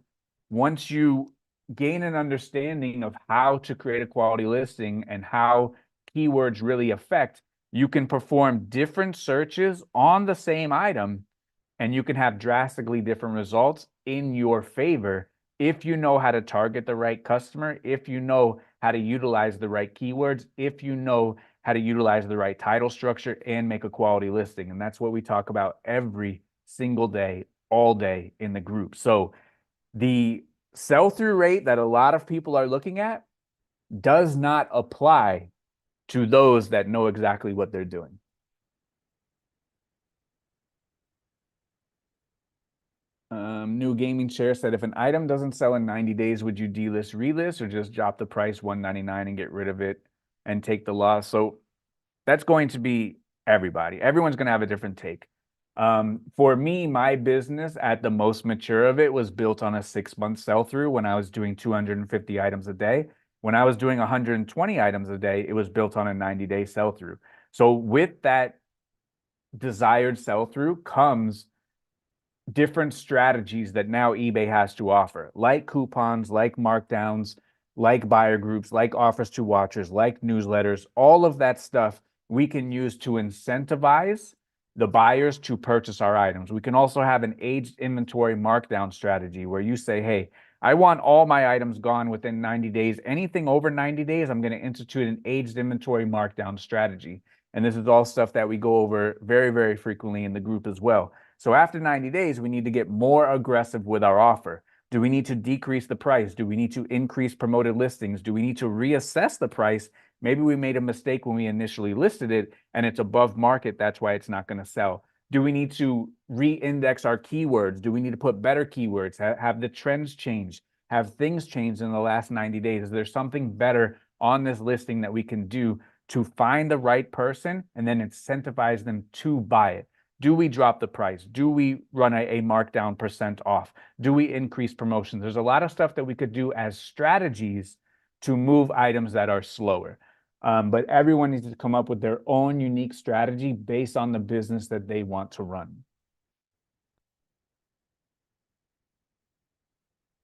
once you gain an understanding of how to create a quality listing and how keywords really affect, you can perform different searches on the same item and you can have drastically different results in your favor if you know how to target the right customer, if you know how to utilize the right keywords, if you know how to utilize the right title structure and make a quality listing. And that's what we talk about every single day, all day in the group. So the sell-through rate that a lot of people are looking at does not apply to those that know exactly what they're doing. New Gaming Chair said, if an item doesn't sell in 90 days, would you delist, relist, or just drop the price $199 and get rid of it and take the loss? So that's going to be everybody. Everyone's going to have a different take. For me, my business at the most mature of it was built on a 6 month sell through when I was doing 250 items a day. When I was doing 120 items a day, it was built on a 90-day sell through. So with that desired sell through comes different strategies that now eBay has to offer, like coupons, like markdowns, like buyer groups, like offers to watchers, like newsletters, all of that stuff we can use to incentivize the buyers to purchase our items. We can also have an aged inventory markdown strategy where you say, hey, I want all my items gone within 90 days. Anything over 90 days, I'm going to institute an aged inventory markdown strategy. And this is all stuff that we go over very, very frequently in the group as well. So after 90 days, we need to get more aggressive with our offer. Do we need to decrease the price? Do we need to increase promoted listings? Do we need to reassess the price? Maybe we made a mistake when we initially listed it and it's above market. That's why it's not going to sell. Do we need to re-index our keywords? Do we need to put better keywords? Have the trends changed? Have things changed in the last 90 days? Is there something better on this listing that we can do to find the right person and then incentivize them to buy it? Do we drop the price? Do we run a markdown percent off? Do we increase promotions? There's a lot of stuff that we could do as strategies to move items that are slower. But everyone needs to come up with their own unique strategy based on the business that they want to run.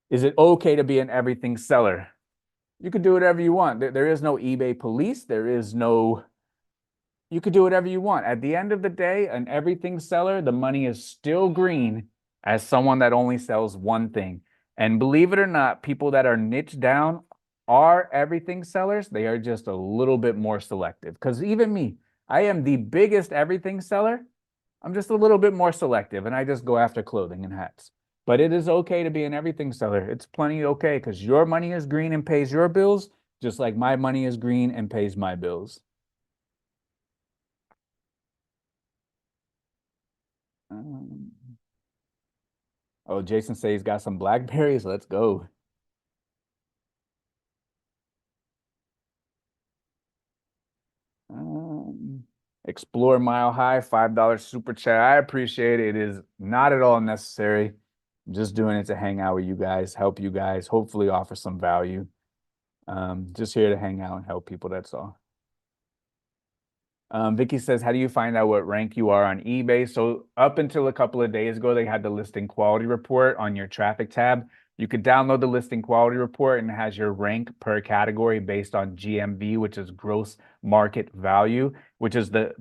Is it okay to be an everything seller? You could do whatever you want. There is no eBay police. You could do whatever you want. At the end of the day, an everything seller, the money is still green as someone that only sells one thing. And believe it or not, people that are niche down are everything sellers. They are just a little bit more selective. Because even me, I am the biggest everything seller. I'm just a little bit more selective and I just go after clothing and hats. But it is okay to be an everything seller. It's plenty okay because your money is green and pays your bills, just like my money is green and pays my bills. Um, oh, Jason says he's got some blackberries. Let's go. Um, Explore Mile High, $5 super chat. I appreciate it. It is not at all necessary. I'm just doing it to hang out with you guys, help you guys, hopefully offer some value. Just here to hang out and help people. That's all. Vicky says, how do you find out what rank you are on eBay? So up until a couple of days ago, they had the listing quality report on your traffic tab. You could download the listing quality report and it has your rank per category based on GMV, which is gross market value, which is the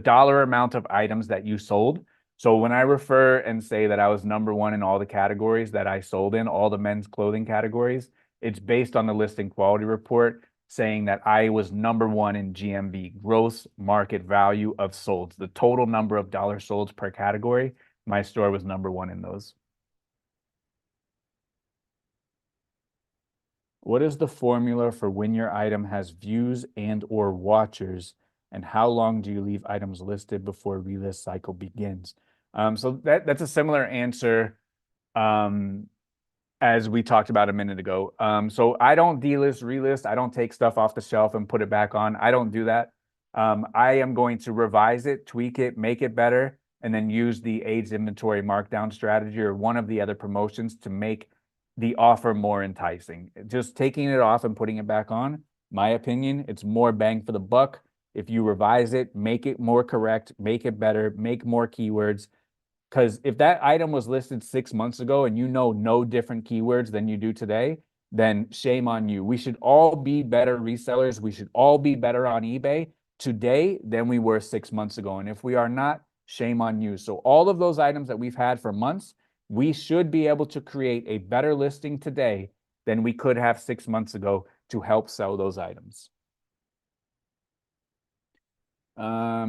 dollar amount of items that you sold. So when I refer and say that I was number one in all the categories that I sold in, all the men's clothing categories, it's based on the listing quality report saying that I was number one in GMV, gross market value of solds, the total number of dollars sold per category. My store was number one in those. What is the formula for when your item has views and or watchers, and how long do you leave items listed before relist cycle begins? So that's a similar answer as we talked about a minute ago. So I don't delist, relist. I don't take stuff off the shelf and put it back on. I don't do that. I am going to revise it, tweak it, make it better, and then use the aged inventory markdown strategy or one of the other promotions to make the offer more enticing. Just taking it off and putting it back on, my opinion, it's more bang for the buck. If you revise it, make it more correct, make it better, make more keywords, because if that item was listed 6 months ago and you know no different keywords than you do today, then shame on you. We should all be better resellers. We should all be better on eBay today than we were 6 months ago. And if we are not, shame on you. So all of those items that we've had for months, we should be able to create a better listing today than we could have 6 months ago to help sell those items.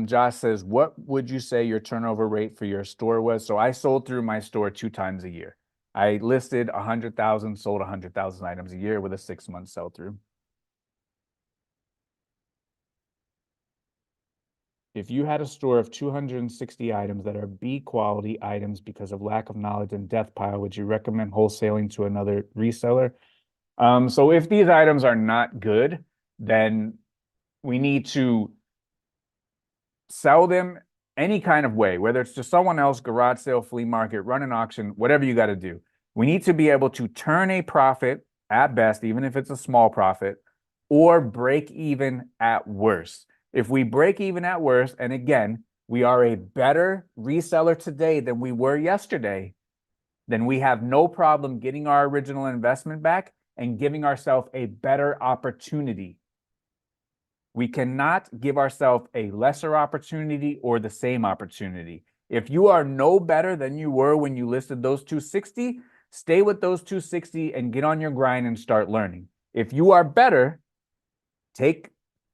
Josh says, what would you say your turnover rate for your store was? So I sold through my store 2 times a year. I listed 100,000, sold 100,000 items a year with a 6 month sell through. If you had a store of 260 items that are B quality items because of lack of knowledge and death pile, would you recommend wholesaling to another reseller? So if these items are not good, then we need to sell them any kind of way, whether it's to someone else, garage sale, flea market, run an auction, whatever you got to do. We need to be able to turn a profit at best, even if it's a small profit, or break even at worst. If we break even at worst, and again, we are a better reseller today than we were yesterday, then we have no problem getting our original investment back and giving ourselves a better opportunity. We cannot give ourselves a lesser opportunity or the same opportunity. If you are no better than you were when you listed those 260, stay with those 260 and get on your grind and start learning. If you are better, take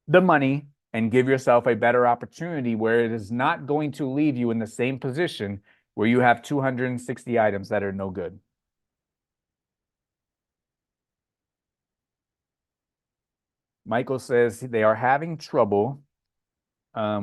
the money and give yourself a better opportunity where it is not going to leave you in the same position where you have 260 items that are no good. Michael says they are having trouble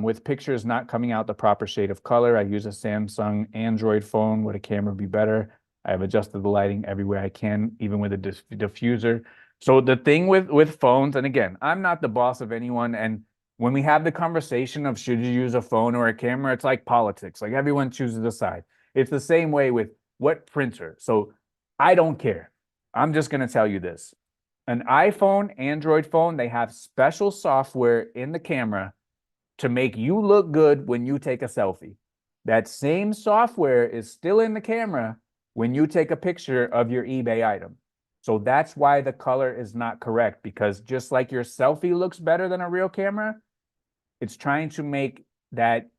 with pictures not coming out the proper shade of color. I use a Samsung Android phone. Would a camera be better? I have adjusted the lighting everywhere I can, even with a diffuser. So the thing with phones, and again, I'm not the boss of anyone. And when we have the conversation of should you use a phone or a camera, it's like politics. Like everyone chooses a side. It's the same way with what printer. So I don't care. I'm just going to tell you this. An iPhone, Android phone, they have special software in the camera to make you look good when you take a selfie. That same software is still in the camera when you take a picture of your eBay item. So that's why the color is not correct, because just like your selfie looks better than a real camera, it's trying to make that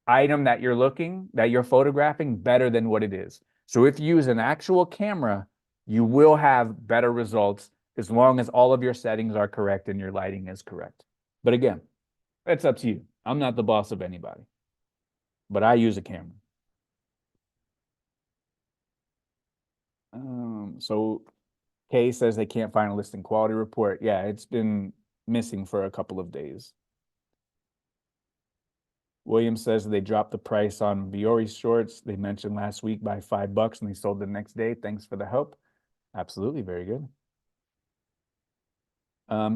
item that you're photographing better than what it is. So if you use an actual camera, you will have better results as long as all of your settings are correct and your lighting is correct. But again, it's up to you. I'm not the boss of anybody, but I use a camera. So Kay says they can't find a listing quality report. Yeah, it's been missing for a couple of days. William says they dropped the price on Viore shorts. They mentioned last week by $5 and they sold the next day. Thanks for the help. Absolutely, very good.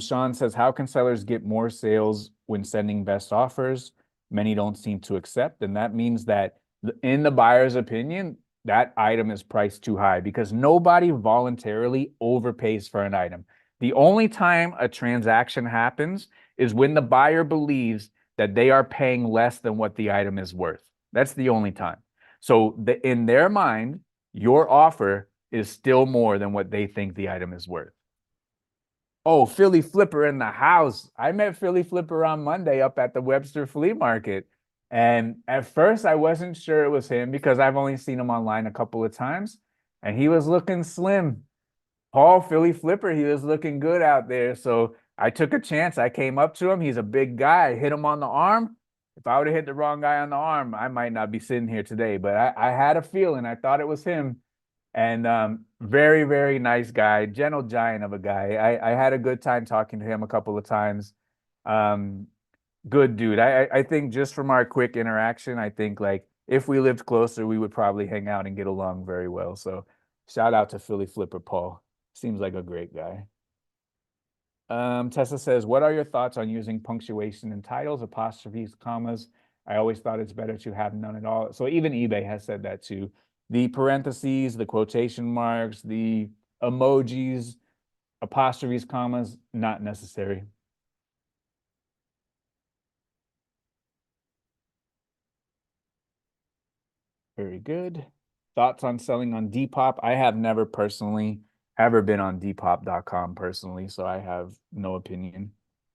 Sean says, how can sellers get more sales when sending best offers? Many don't seem to accept. And that means that in the buyer's opinion, that item is priced too high because nobody voluntarily overpays for an item. The only time a transaction happens is when the buyer believes that they are paying less than what the item is worth. That's the only time. So in their mind, your offer is still more than what they think the item is worth. Oh, Philly Flipper in the house. I met Philly Flipper on Monday up at the Webster Flea Market. And at first, I wasn't sure it was him because I've only seen him online a couple of times. And he was looking slim. Paul Philly Flipper, he was looking good out there. So I took a chance. I came up to him. He's a big guy. I hit him on the arm. If I would have hit the wrong guy on the arm, I might not be sitting here today. But I had a feeling. I thought it was him. And very, very nice guy, gentle giant of a guy. I had a good time talking to him a couple of times. Good dude. I think just from our quick interaction, I think like if we lived closer, we would probably hang out and get along very well. So shout out to Philly Flipper Paul. Seems like a great guy. Tessa says, what are your thoughts on using punctuation in titles, apostrophes, commas? I always thought it's better to have none at all. So even eBay has said that too. The parentheses, the quotation marks, the emojis, apostrophes, commas, not necessary. Very good. Thoughts on selling on Depop? I have never personally ever been on Depop.com personally, so I have no opinion.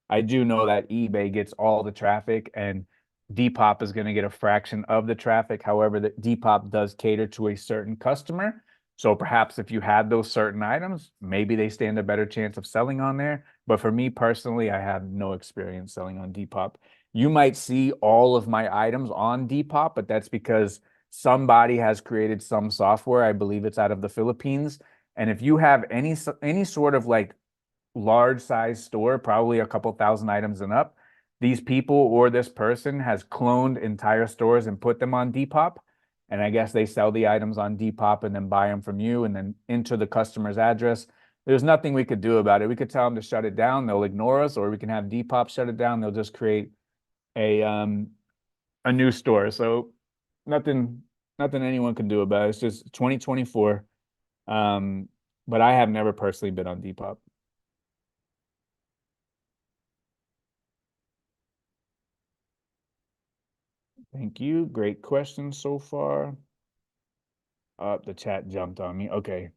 I do know that eBay gets all the traffic and Depop is going to get a fraction of the traffic. However, the Depop does cater to a certain customer. So perhaps if you had those certain items, maybe they stand a better chance of selling on there. But for me personally, I have no experience selling on Depop. You might see all of my items on Depop, but that's because somebody has created some software. I believe it's out of the Philippines. And if you have any sort of like large size store, probably a couple thousand items and up, these people or this person has cloned entire stores and put them on Depop. And I guess they sell the items on Depop and then buy them from you and then enter the customer's address. There's nothing we could do about it. We could tell them to shut it down. They'll ignore us, or we can have Depop shut it down. They'll just create a a new store. So nothing, nothing anyone can do about it. It's just 2024. Um, but I have never personally been on Depop. Thank you. Great question so far. The chat jumped on me. Okay.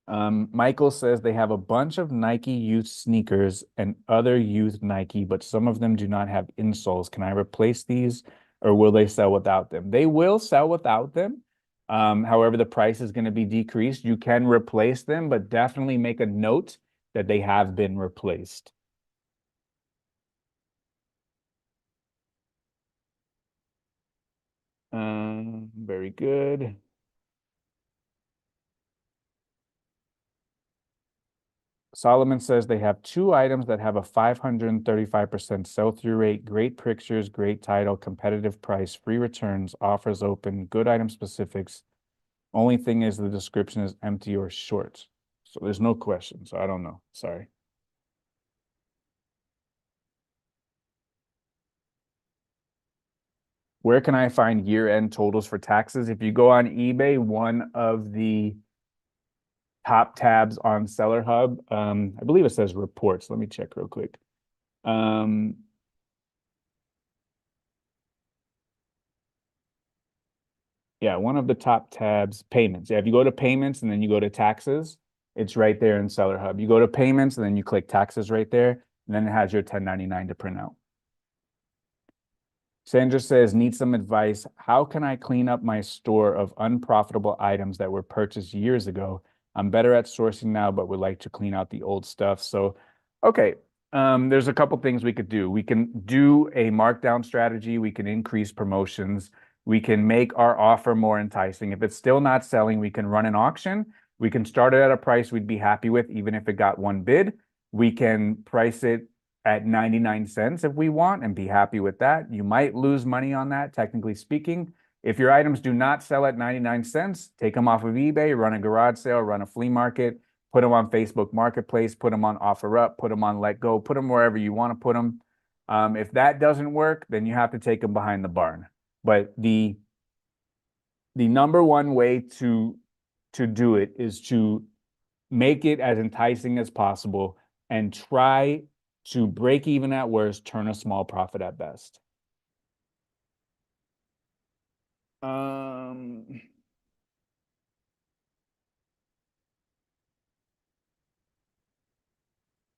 Michael says they have a bunch of Nike youth sneakers and other youth Nike, but some of them do not have insoles. Can I replace these or will they sell without them? They will sell without them. However, the price is going to be decreased. You can replace them, but definitely make a note that they have been replaced. Very good. Solomon says they have two items that have a 535% sell-through rate, great pictures, great title, competitive price, free returns, offers open, good item specifics. Only thing is the description is empty or short. So there's no question. So I don't know. Sorry. Where can I find year-end totals for taxes? If you go on eBay, one of the top tabs on Seller Hub, I believe it says reports. Let me check real quick. Um, Yeah, one of the top tabs, payments. Yeah, if you go to payments and then you go to taxes, it's right there in Seller Hub. You go to payments and then you click taxes right there, and then it has your 1099 to print out. Sandra says, need some advice. How can I clean up my store of unprofitable items that were purchased years ago? I'm better at sourcing now, but would like to clean out the old stuff. So, okay, there's a couple things we could do. We can do a markdown strategy. We can increase promotions. We can make our offer more enticing. If it's still not selling, we can run an auction. We can start it at a price we'd be happy with, even if it got one bid. We can price it at 99 cents if we want and be happy with that. You might lose money on that, technically speaking. If your items do not sell at 99 cents, take them off of eBay, run a garage sale, run a flea market, put them on Facebook Marketplace, put them on OfferUp, put them on Let Go, put them wherever you want to put them. If that doesn't work, then you have to take them behind the barn. But the number one way to do it is to make it as enticing as possible and try to break even at worst, turn a small profit at best.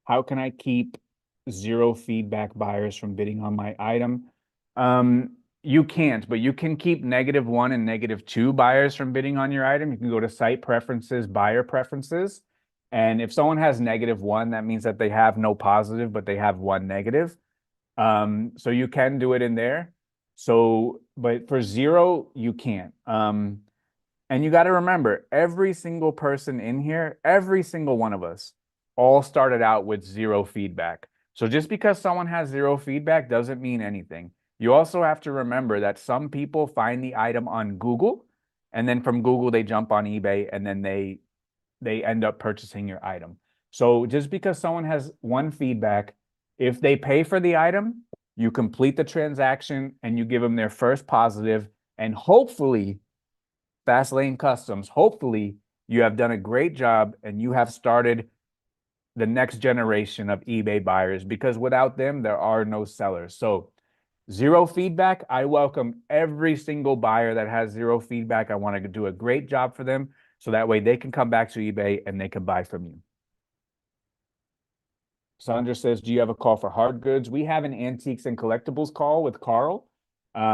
How can I keep zero feedback buyers from bidding on my item? You can't, but you can keep -1 and -2 buyers from bidding on your item. You can go to site preferences, buyer preferences. And if someone has -1, that means that they have no positive, but they have one negative. So you can do it in there. So, but for zero, you can't. And you got to remember, every single person in here, every single one of us, all started out with zero feedback. So just because someone has zero feedback doesn't mean anything. You also have to remember that some people find the item on Google, and then from Google they jump on eBay, and then they end up purchasing your item. So just because someone has one feedback, if they pay for the item, you complete the transaction and you give them their first positive, and hopefully Fast Lane Customs, hopefully you have done a great job and you have started the next generation of eBay buyers, because without them, there are no sellers. So zero feedback, I welcome every single buyer that has zero feedback. I want to do a great job for them so that way they can come back to eBay and they can buy from you. Sandra says, do you have a call for hard goods? We have an antiques and collectibles call with Carl.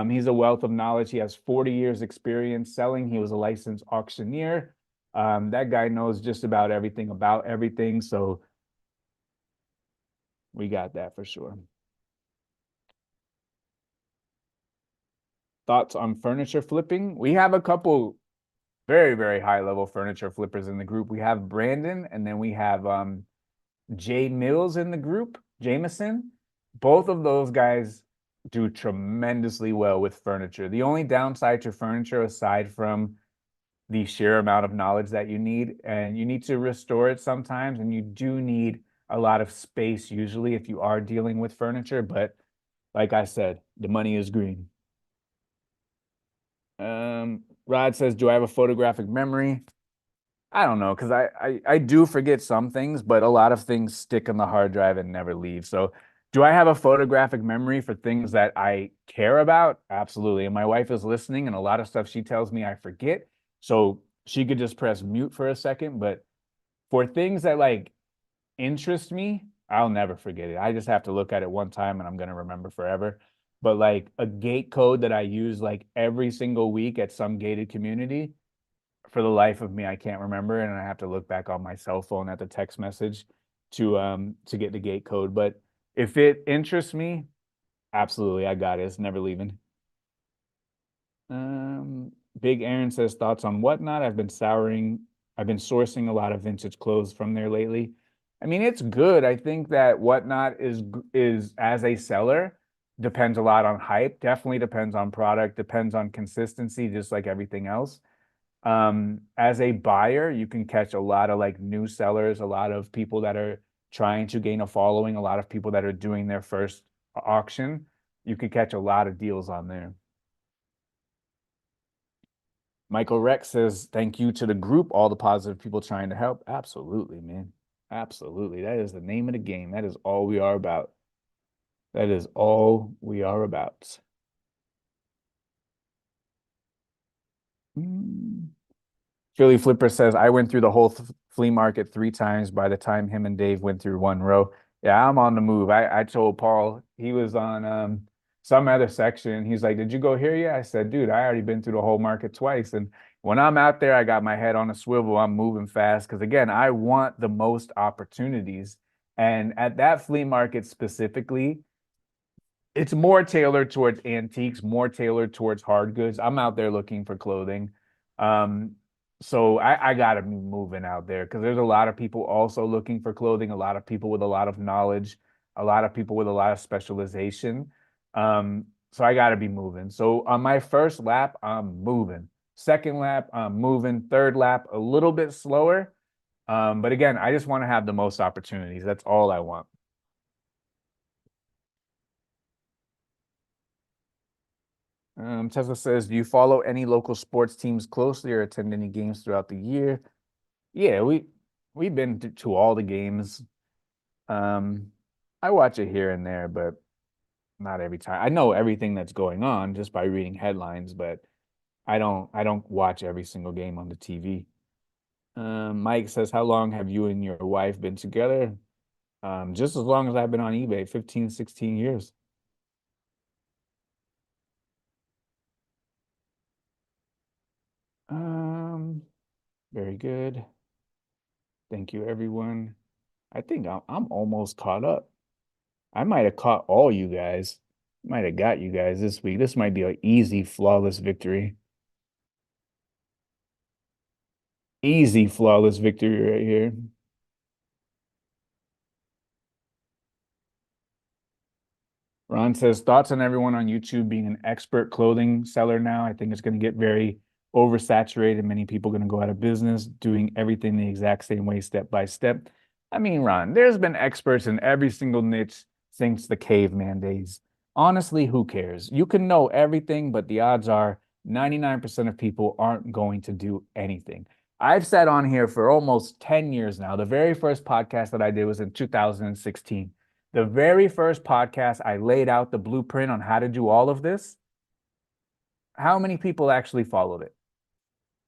He's a wealth of knowledge. He has 40 years experience selling. He was a licensed auctioneer. That guy knows just about everything. So we got that for sure. Thoughts on furniture flipping? We have a couple very, very high level furniture flippers in the group. We have Brandon, and then we have Jay Mills in the group, Jameson. Both of those guys do tremendously well with furniture. The only downside to furniture, aside from the sheer amount of knowledge that you need, and you need to restore it sometimes, and you do need a lot of space usually if you are dealing with furniture, but Like I said, the money is green. Rod says, do I have a photographic memory? I don't know, because I do forget some things, but a lot of things stick on the hard drive and never leave. So do I have a photographic memory for things that I care about? Absolutely. And my wife is listening, and a lot of stuff she tells me I forget. So she could just press mute for a second. But for things that like interest me, I'll never forget it. I just have to look at it one time and I'm gonna remember forever. But like a gate code that I use like every single week at some gated community, for the life of me, I can't remember, and I have to look back on my cell phone at the text message to get the gate code. But if it interests me, absolutely, I got it. It's never leaving. Big Aaron says thoughts on Whatnot. I've been sourcing a lot of vintage clothes from there lately. I mean, it's good. I think that Whatnot is as a seller depends a lot on hype. Definitely depends on product. Depends on consistency, just like everything else. As a buyer, you can catch a lot of like new sellers, a lot of people that are trying to gain a following, a lot of people that are doing their first auction. You can catch a lot of deals on there. Michael Rex says, thank you to the group, all the positive people trying to help. Absolutely, man. Absolutely. That is the name of the game. That is all we are about. That is all we are about. Mm. Philly Flipper says, I went through the whole flea market 3 times by the time him and Dave went through one row. Yeah, I'm on the move. I told Paul he was on some other section. He's like, did you go here yet? I said, dude, I already been through the whole market twice. And when I'm out there, I got my head on a swivel. I'm moving fast because again, I want the most opportunities. And at that flea market specifically, it's more tailored towards antiques, more tailored towards hard goods. I'm out there looking for clothing. Um, so I gotta be moving out there because there's a lot of people also looking for clothing, a lot of people with a lot of knowledge, a lot of people with a lot of specialization. So I gotta be moving. So on my first lap, I'm moving. Second lap, I'm moving. Third lap, a little bit slower. But again, I just want to have the most opportunities. That's all I want. Tesla says, do you follow any local sports teams closely or attend any games throughout the year? Yeah, we've been to all the games. Um, I watch it here and there, but not every time. I know everything that's going on just by reading headlines, but I don't watch every single game on the TV. Mike says, how long have you and your wife been together? Just as long as I've been on eBay, 15, 16 years. Um, Very good. Thank you, everyone. I think I'm almost caught up. I might have caught all you guys. Might have got you guys this week. This might be an easy, flawless victory. Easy, flawless victory right here. Ron says thoughts on everyone on YouTube being an expert clothing seller now. I think it's going to get very oversaturated. Many people are going to go out of business doing everything the exact same way, step by step. I mean, Ron, there's been experts in every single niche since the caveman days. Honestly, who cares? You can know everything, but the odds are 99% of people aren't going to do anything. I've said on here for almost 10 years now. The very first podcast that I did was in 2016. The very first podcast, I laid out the blueprint on how to do all of this. How many people actually followed it?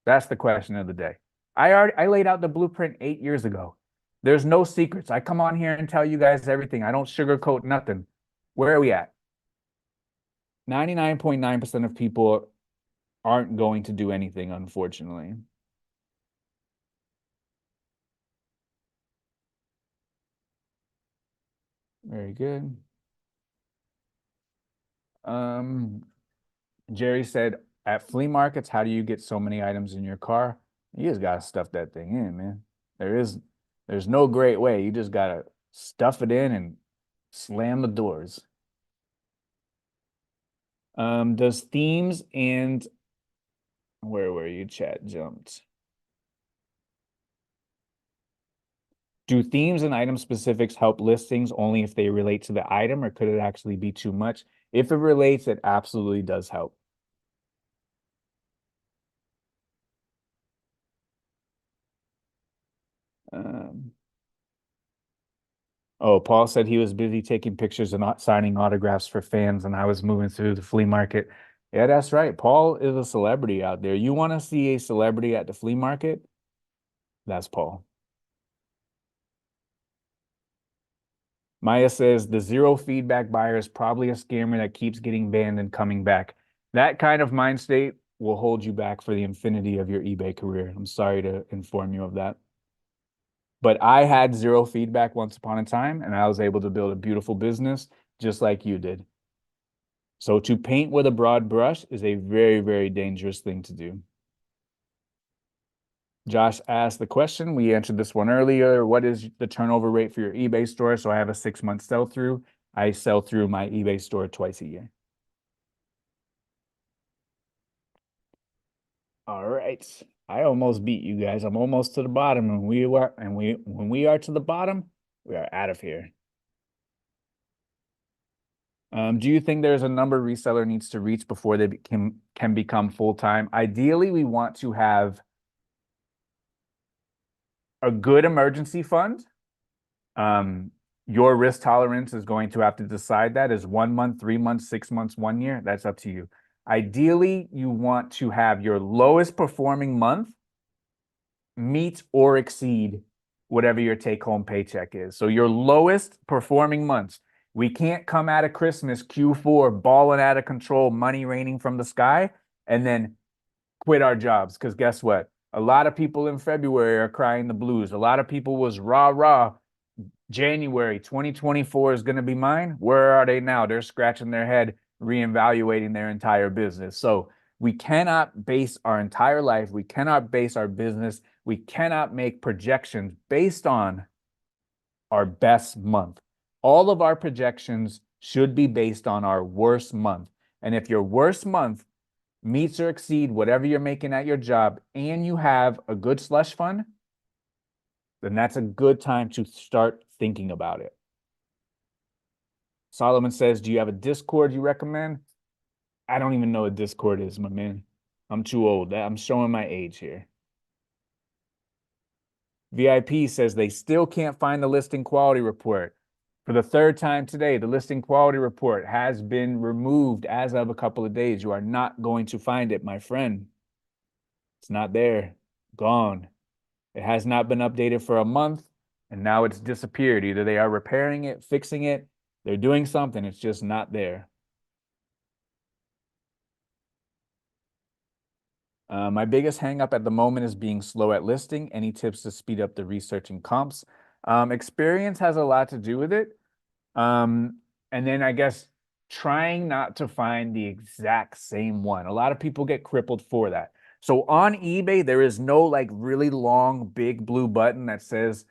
That's the question of the day. I laid out the blueprint 8 years ago. There's no secrets. I come on here and tell you guys everything. I don't sugarcoat nothing. Where are we at? 99.9% of people aren't going to do anything, unfortunately. Very good. Um, Jerry said, at flea markets, how do you get so many items in your car? You just gotta stuff that thing in, man. There's no great way. You just gotta stuff it in and slam the doors. Does themes and where were you? Chat jumped. Do themes and item specifics help listings only if they relate to the item, or could it actually be too much? If it relates, it absolutely does help. Um, oh, Paul said he was busy taking pictures and not signing autographs for fans, and I was moving through the flea market. Yeah, that's right. Paul is a celebrity out there. You want to see a celebrity at the flea market? That's Paul. Maya says the zero feedback buyer is probably a scammer that keeps getting banned and coming back. That kind of mind state will hold you back for the infinity of your eBay career. I'm sorry to inform you of that. But I had zero feedback once upon a time, and I was able to build a beautiful business just like you did. So to paint with a broad brush is a very, very dangerous thing to do. Josh asked the question. We answered this one earlier. What is the turnover rate for your eBay store? So I have a 6-month sell through. I sell through my eBay store twice a year. All right. I almost beat you guys. I'm almost to the bottom, and when we are to the bottom, we are out of here. Do you think there's a number reseller needs to reach before they can become full-time? Ideally, we want to have a good emergency fund. Your risk tolerance is going to have to decide that. Is 1 month, 3 months, 6 months, 1 year? That's up to you. Ideally, you want to have your lowest performing month meet or exceed whatever your take-home paycheck is. So your lowest performing months. We can't come out of Christmas Q4 balling out of control, money raining from the sky, and then quit our jobs. Because guess what? A lot of people in February are crying the blues. A lot of people was rah. January 2024 is going to be mine. Where are they now? They're scratching their head, reevaluating their entire business. So we cannot base our entire life, we cannot base our business, we cannot make projections based on our best month. All of our projections should be based on our worst month. And if your worst month meets or exceed whatever you're making at your job and you have a good slush fund, then that's a good time to start thinking about it. Solomon says, do you have a Discord you recommend? I don't even know what Discord is, my man. I'm too old. I'm showing my age here. VIP says they still can't find the listing quality report. For the third time today, the listing quality report has been removed as of a couple of days. You are not going to find it, my friend. It's not there. Gone. It has not been updated for a month, and now it's disappeared. Either they are repairing it, fixing it, they're doing something. It's just not there. My biggest hangup at the moment is being slow at listing. Any tips to speed up the research and comps? Experience has a lot to do with it. And then I guess trying not to find the exact same one. A lot of people get crippled for that. So on eBay, there is no like really long, big blue button that says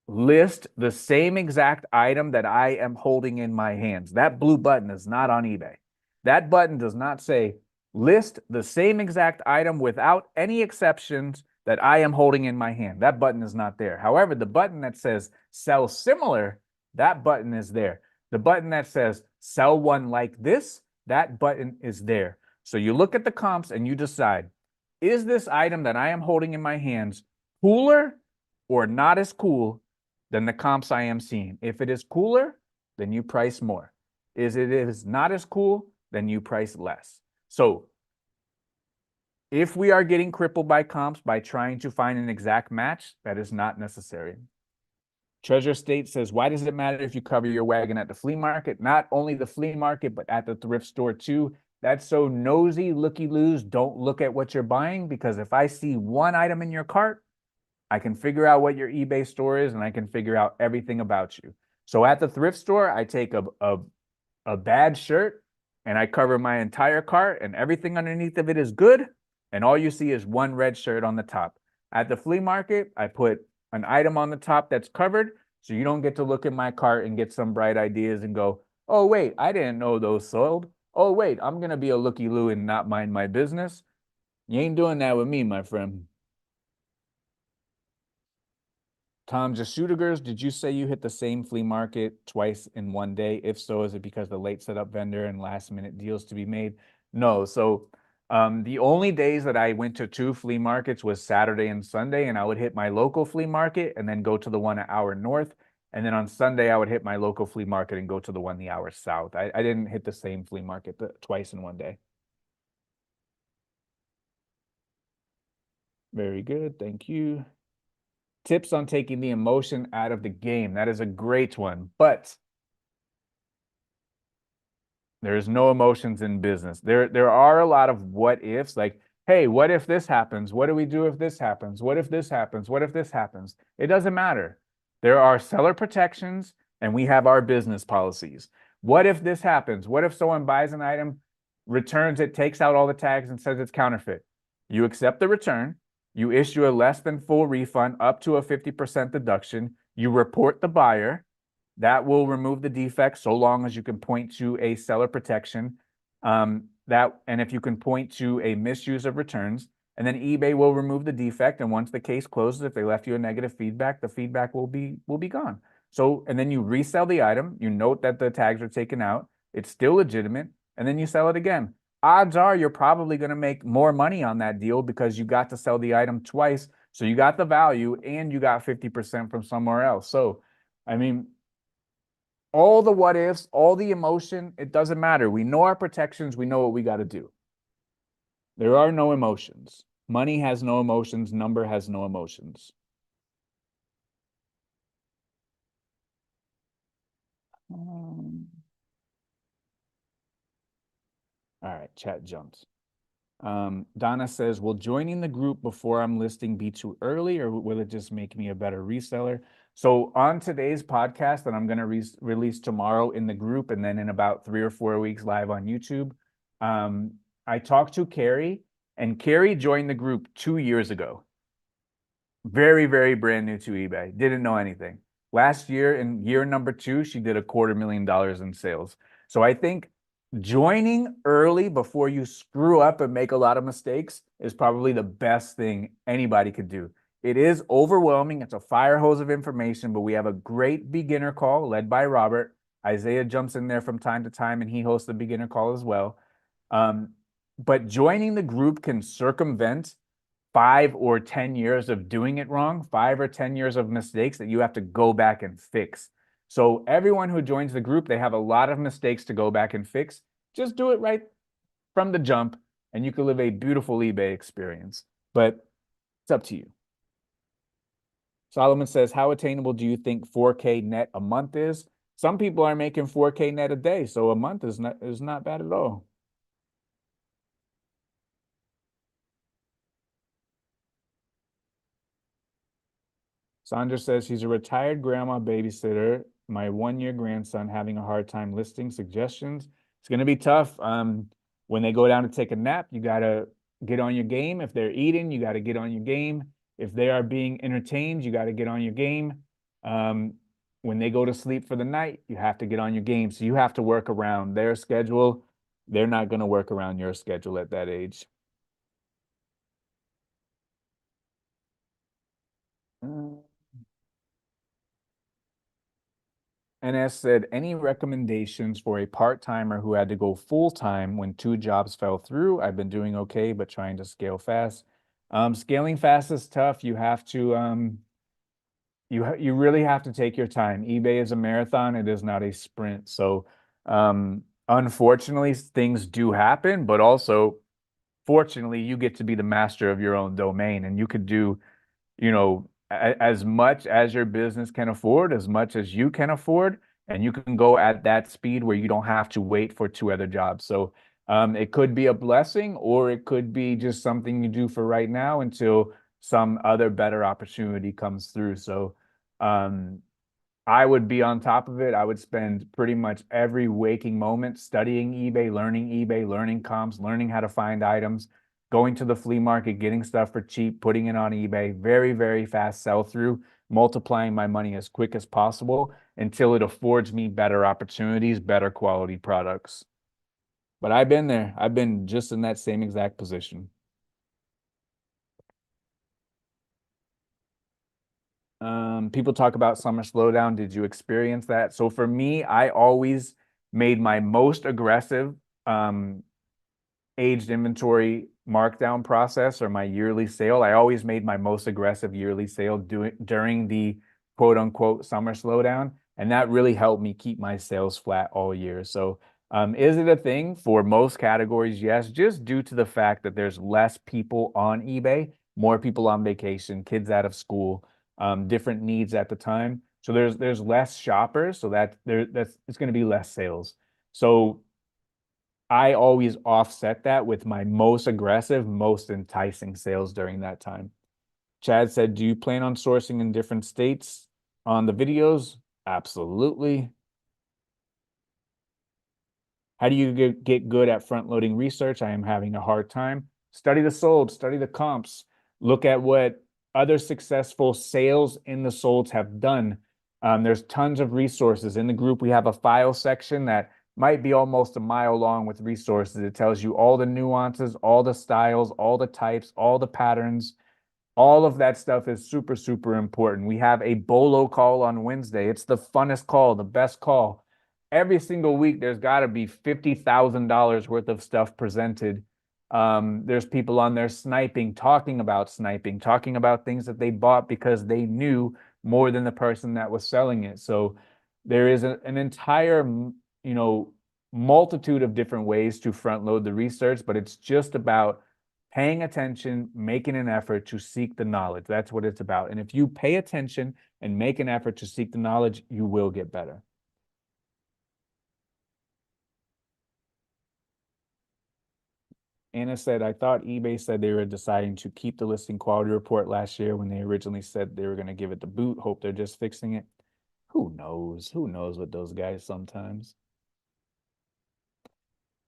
list the same exact item that I am holding in my hands. That blue button is not on eBay. That button does not say list the same exact item without any exceptions that I am holding in my hand. That button is not there. However, the button that says sell similar, that button is there. The button that says sell one like this, that button is there. So you look at the comps and you decide, is this item that I am holding in my hands cooler or not as cool than the comps I am seeing? If it is cooler, then you price more. Is it is not as cool, then you price less. So if we are getting crippled by comps by trying to find an exact match, that is not necessary. Treasure State says, why does it matter if you cover your wagon at the flea market? Not only the flea market, but at the thrift store too. That's so nosy, looky-loos. Don't look at what you're buying, because if I see one item in your cart, I can figure out what your eBay store is, and I can figure out everything about you. So at the thrift store, I take a bad shirt and I cover my entire cart, and everything underneath of it is good, and all you see is one red shirt on the top. At the flea market, I put an item on the top that's covered, so you don't get to look at my cart and get some bright ideas and go, oh wait, I didn't know those sold. Oh wait, I'm gonna be a looky-loo and not mind my business. You ain't doing that with me, my friend. Tom Jasudagers, did you say you hit the same flea market twice in one day? If so, is it because the late setup vendor and last minute deals to be made? No. So the only days that I went to two flea markets was Saturday and Sunday, and I would hit my local flea market and then go to the one an hour north. And then on Sunday, I would hit my local flea market and go to the one the hour south. I didn't hit the same flea market twice in one day. Very good. Thank you. Tips on taking the emotion out of the game. That is a great one. But there's no emotions in business. There are a lot of what ifs, like, hey, what if this happens? What do we do if this happens? What if this happens? What if this happens? It doesn't matter. There are seller protections and we have our business policies. What if this happens? What if someone buys an item, returns it, takes out all the tags and says it's counterfeit? You accept the return, you issue a less than full refund up to a 50% deduction, you report the buyer, that will remove the defect so long as you can point to a seller protection. And if you can point to a misuse of returns, and then eBay will remove the defect. And once the case closes, if they left you a negative feedback, the feedback will be gone. So, and then you resell the item. You note that the tags are taken out. It's still legitimate, and then you sell it again. Odds are you're probably going to make more money on that deal because you got to sell the item twice. So you got the value and you got 50% from somewhere else. So, I mean, all the what ifs, all the emotion, it doesn't matter. We know our protections. We know what we got to do. There are no emotions. Money has no emotions. Number has no emotions. All right, chat jumps. Donna says, will joining the group before I'm listing be too early or will it just make me a better reseller? So on today's podcast that I'm going to release tomorrow in the group and then in about 3 or 4 weeks live on YouTube, I talked to Carrie, and Carrie joined the group 2 years ago. Very, very brand new to eBay. Didn't know anything. Last year, in year number 2, she did $250,000 in sales. So I think joining early before you screw up and make a lot of mistakes is probably the best thing anybody could do. It is overwhelming. It's a fire hose of information, but we have a great beginner call led by Robert. Isaiah jumps in there from time to time, and he hosts the beginner call as well. But joining the group can circumvent 5 or 10 years of doing it wrong, 5 or 10 years of mistakes that you have to go back and fix. So everyone who joins the group, they have a lot of mistakes to go back and fix. Just do it right from the jump, and you can live a beautiful eBay experience. But it's up to you. Solomon says, how attainable do you think 4K net a month is? Some people are making 4K net a day, so a month is not bad at all. Sandra says she's a retired grandma babysitter. My 1-year grandson having a hard time listing suggestions. It's going to be tough. When they go down to take a nap, you got to get on your game. If they're eating, you got to get on your game. If they are being entertained, you got to get on your game. When they go to sleep for the night, you have to get on your game. So you have to work around their schedule. They're not going to work around your schedule at that age. NS said, any recommendations for a part-timer who had to go full-time when 2 jobs fell through? I've been doing okay, but trying to scale fast. Scaling fast is tough. You have to, you really have to take your time. eBay is a marathon. It is not a sprint. So, unfortunately, things do happen, but also, fortunately, you get to be the master of your own domain, and you could do, as much as your business can afford, as much as you can afford, and you can go at that speed where you don't have to wait for 2 other jobs. So it could be a blessing, or it could be just something you do for right now until some other better opportunity comes through. So I would be on top of it. I would spend pretty much every waking moment studying eBay, learning comps, learning how to find items, going to the flea market, getting stuff for cheap, putting it on eBay, very, very fast sell through, multiplying my money as quick as possible until it affords me better opportunities, better quality products. But I've been there. I've been just in that same exact position. People talk about summer slowdown. Did you experience that? So for me, I always made my most aggressive aged inventory markdown process or my yearly sale. I always made my most aggressive yearly sale during the quote unquote summer slowdown. And that really helped me keep my sales flat all year. So, is it a thing for most categories? Yes, just due to the fact that there's less people on eBay, more people on vacation, kids out of school, different needs at the time. So there's less shoppers, so that's it's going to be less sales. So I always offset that with my most aggressive, most enticing sales during that time. Chad said, do you plan on sourcing in different states on the videos? Absolutely. How do you get good at front loading research? I am having a hard time. Study the sold, study the comps, look at what other successful sales in the solds have done. There's tons of resources in the group. We have a file section that might be almost a mile long with resources. It tells you all the nuances, all the styles, all the types, all the patterns. All of that stuff is super, super important. We have a bolo call on Wednesday. It's the funnest call, the best call. Every single week, there's got to be $50,000 worth of stuff presented. There's people on there sniping, talking about things that they bought because they knew more than the person that was selling it. So there is an entire, multitude of different ways to front load the research, but it's just about paying attention, making an effort to seek the knowledge. That's what it's about. And if you pay attention and make an effort to seek the knowledge, you will get better. Anna said, I thought eBay said they were deciding to keep the listing quality report last year when they originally said they were going to give it the boot. Hope they're just fixing it. Who knows? Who knows with those guys sometimes?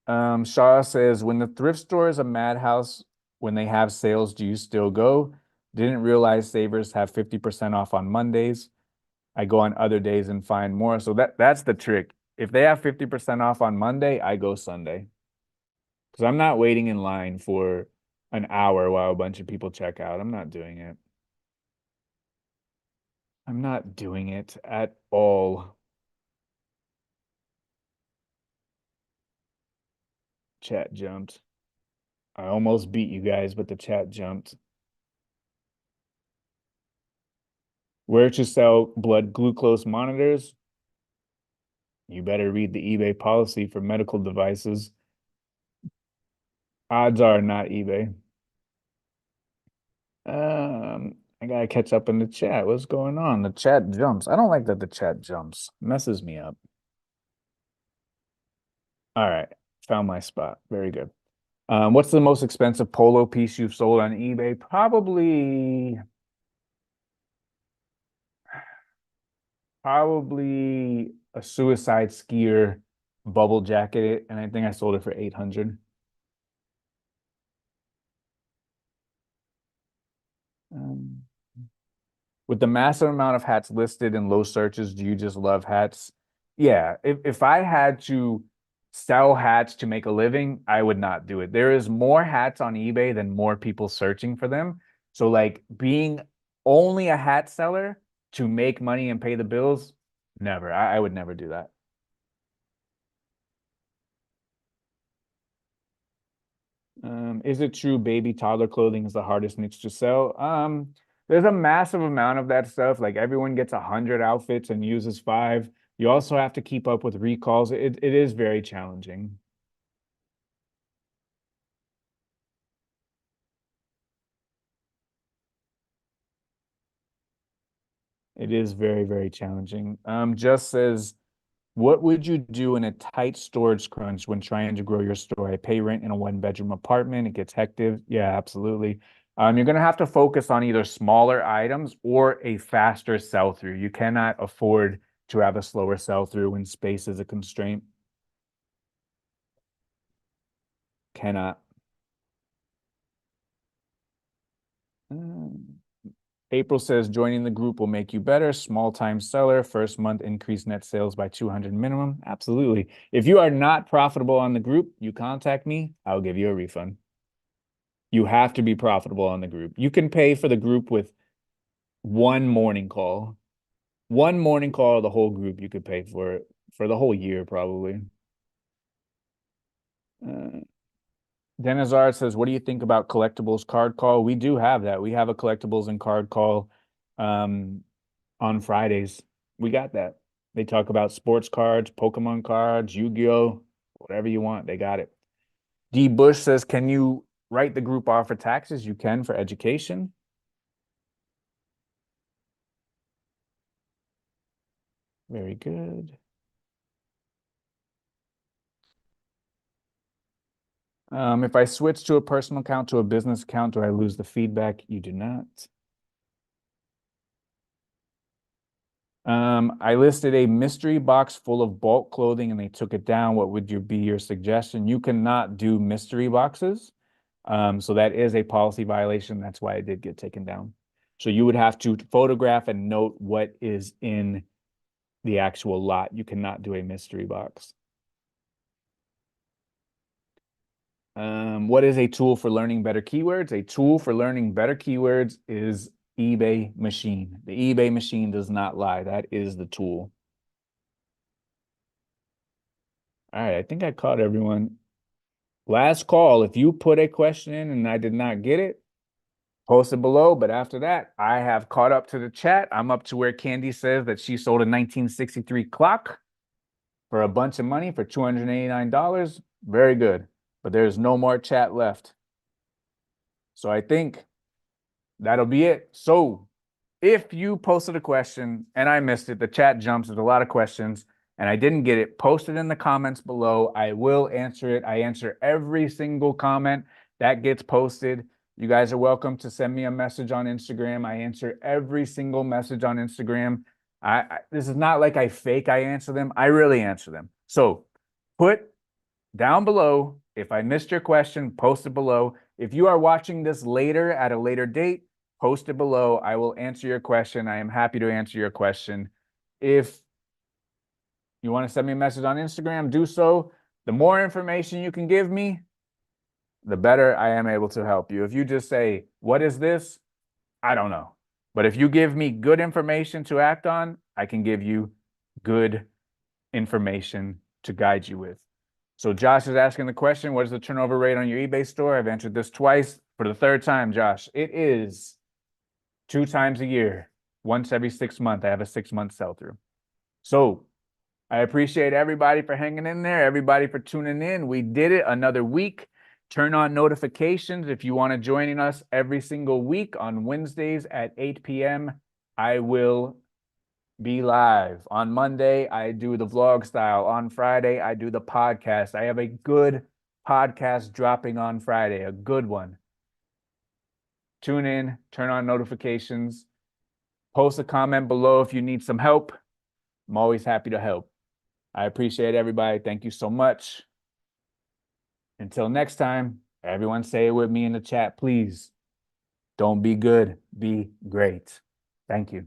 Shaw says, when the thrift store is a madhouse, when they have sales, do you still go? Didn't realize Savers have 50% off on Mondays. I go on other days and find more. So that's the trick. If they have 50% off on Monday, I go Sunday. Because I'm not waiting in line for an hour while a bunch of people check out. I'm not doing it. I'm not doing it at all. Chat jumped. I almost beat you guys, but the chat jumped. Where to sell blood glucose monitors? You better read the eBay policy for medical devices. Odds are not eBay. I gotta catch up in the chat. What's going on? The chat jumps. I don't like that the chat jumps. Messes me up. All right. Found my spot. Very good. What's the most expensive polo piece you've sold on eBay? Probably a suicide skier bubble jacket, and I think I sold it for 800. Um, with the massive amount of hats listed in low searches, do you just love hats? Yeah, if I had to sell hats to make a living, I would not do it. There is more hats on eBay than more people searching for them. So like being only a hat seller to make money and pay the bills, never. I would never do that. Is it true baby toddler clothing is the hardest niche to sell? There's a massive amount of that stuff. Like everyone gets 100 outfits and uses five. You also have to keep up with recalls. It is very challenging. It is very, very challenging. Just says, what would you do in a tight storage crunch when trying to grow your store? I pay rent in a one-bedroom apartment. It gets hectic. Yeah, absolutely. You're going to have to focus on either smaller items or a faster sell-through. You cannot afford to have a slower sell-through when space is a constraint. Cannot. Mm. April says joining the group will make you better. Small time seller, first month increase net sales by 200 minimum. Absolutely. If you are not profitable on the group, you contact me, I'll give you a refund. You have to be profitable on the group. You can pay for the group with one morning call. One morning call, the whole group, you could pay for it for the whole year, probably. Uh, Denizar says, what do you think about collectibles card call? We do have that. We have a collectibles and card call um, on Fridays. We got that. They talk about sports cards, Pokemon cards, Yu-Gi-Oh, whatever you want. They got it. D. Bush says, can you write the group off for taxes? You can for education. Very good. If I switch to a personal account to a business account, do I lose the feedback? You do not. I listed a mystery box full of bulk clothing and they took it down. What would be your suggestion? You cannot do mystery boxes. So that is a policy violation. That's why it did get taken down. So you would have to photograph and note what is in the actual lot. You cannot do a mystery box. What is a tool for learning better keywords? A tool for learning better keywords is eBay machine. The eBay machine does not lie. That is the tool. All right, I think I caught everyone. Last call. If you put a question in and I did not get it, post it below. But after that, I have caught up to the chat. I'm up to where Candy says that she sold a 1963 clock for a bunch of money for $289. Very good. But there's no more chat left. So I think that'll be it. So if you posted a question and I missed it, the chat jumps. There's a lot of questions and I didn't get it, post it in the comments below. I will answer it. I answer every single comment that gets posted. You guys are welcome to send me a message on Instagram. I answer every single message on Instagram. This is not like I fake I answer them. I really answer them. So put down below, if I missed your question, post it below. If you are watching this later at a later date, post it below. I will answer your question. I am happy to answer your question. If you want to send me a message on Instagram, do so. The more information you can give me, the better I am able to help you. If you just say, what is this? I don't know. But if you give me good information to act on, I can give you good information to guide you with. So Josh is asking the question, what is the turnover rate on your eBay store? I've answered this twice. For the third time, Josh, it is 2 times a year, once every 6 months. I have a 6-month sell-through. So I appreciate everybody for hanging in there, everybody for tuning in. We did it another week. Turn on notifications if you want to join us every single week on Wednesdays at 8 p.m. I will be live. On Monday, I do the vlog style. On Friday, I do the podcast. I have a good podcast dropping on Friday, a good one. Tune in, turn on notifications, post a comment below if you need some help. I'm always happy to help. I appreciate everybody. Thank you so much. Until next time, everyone say it with me in the chat, please. Don't be good, be great. Thank you.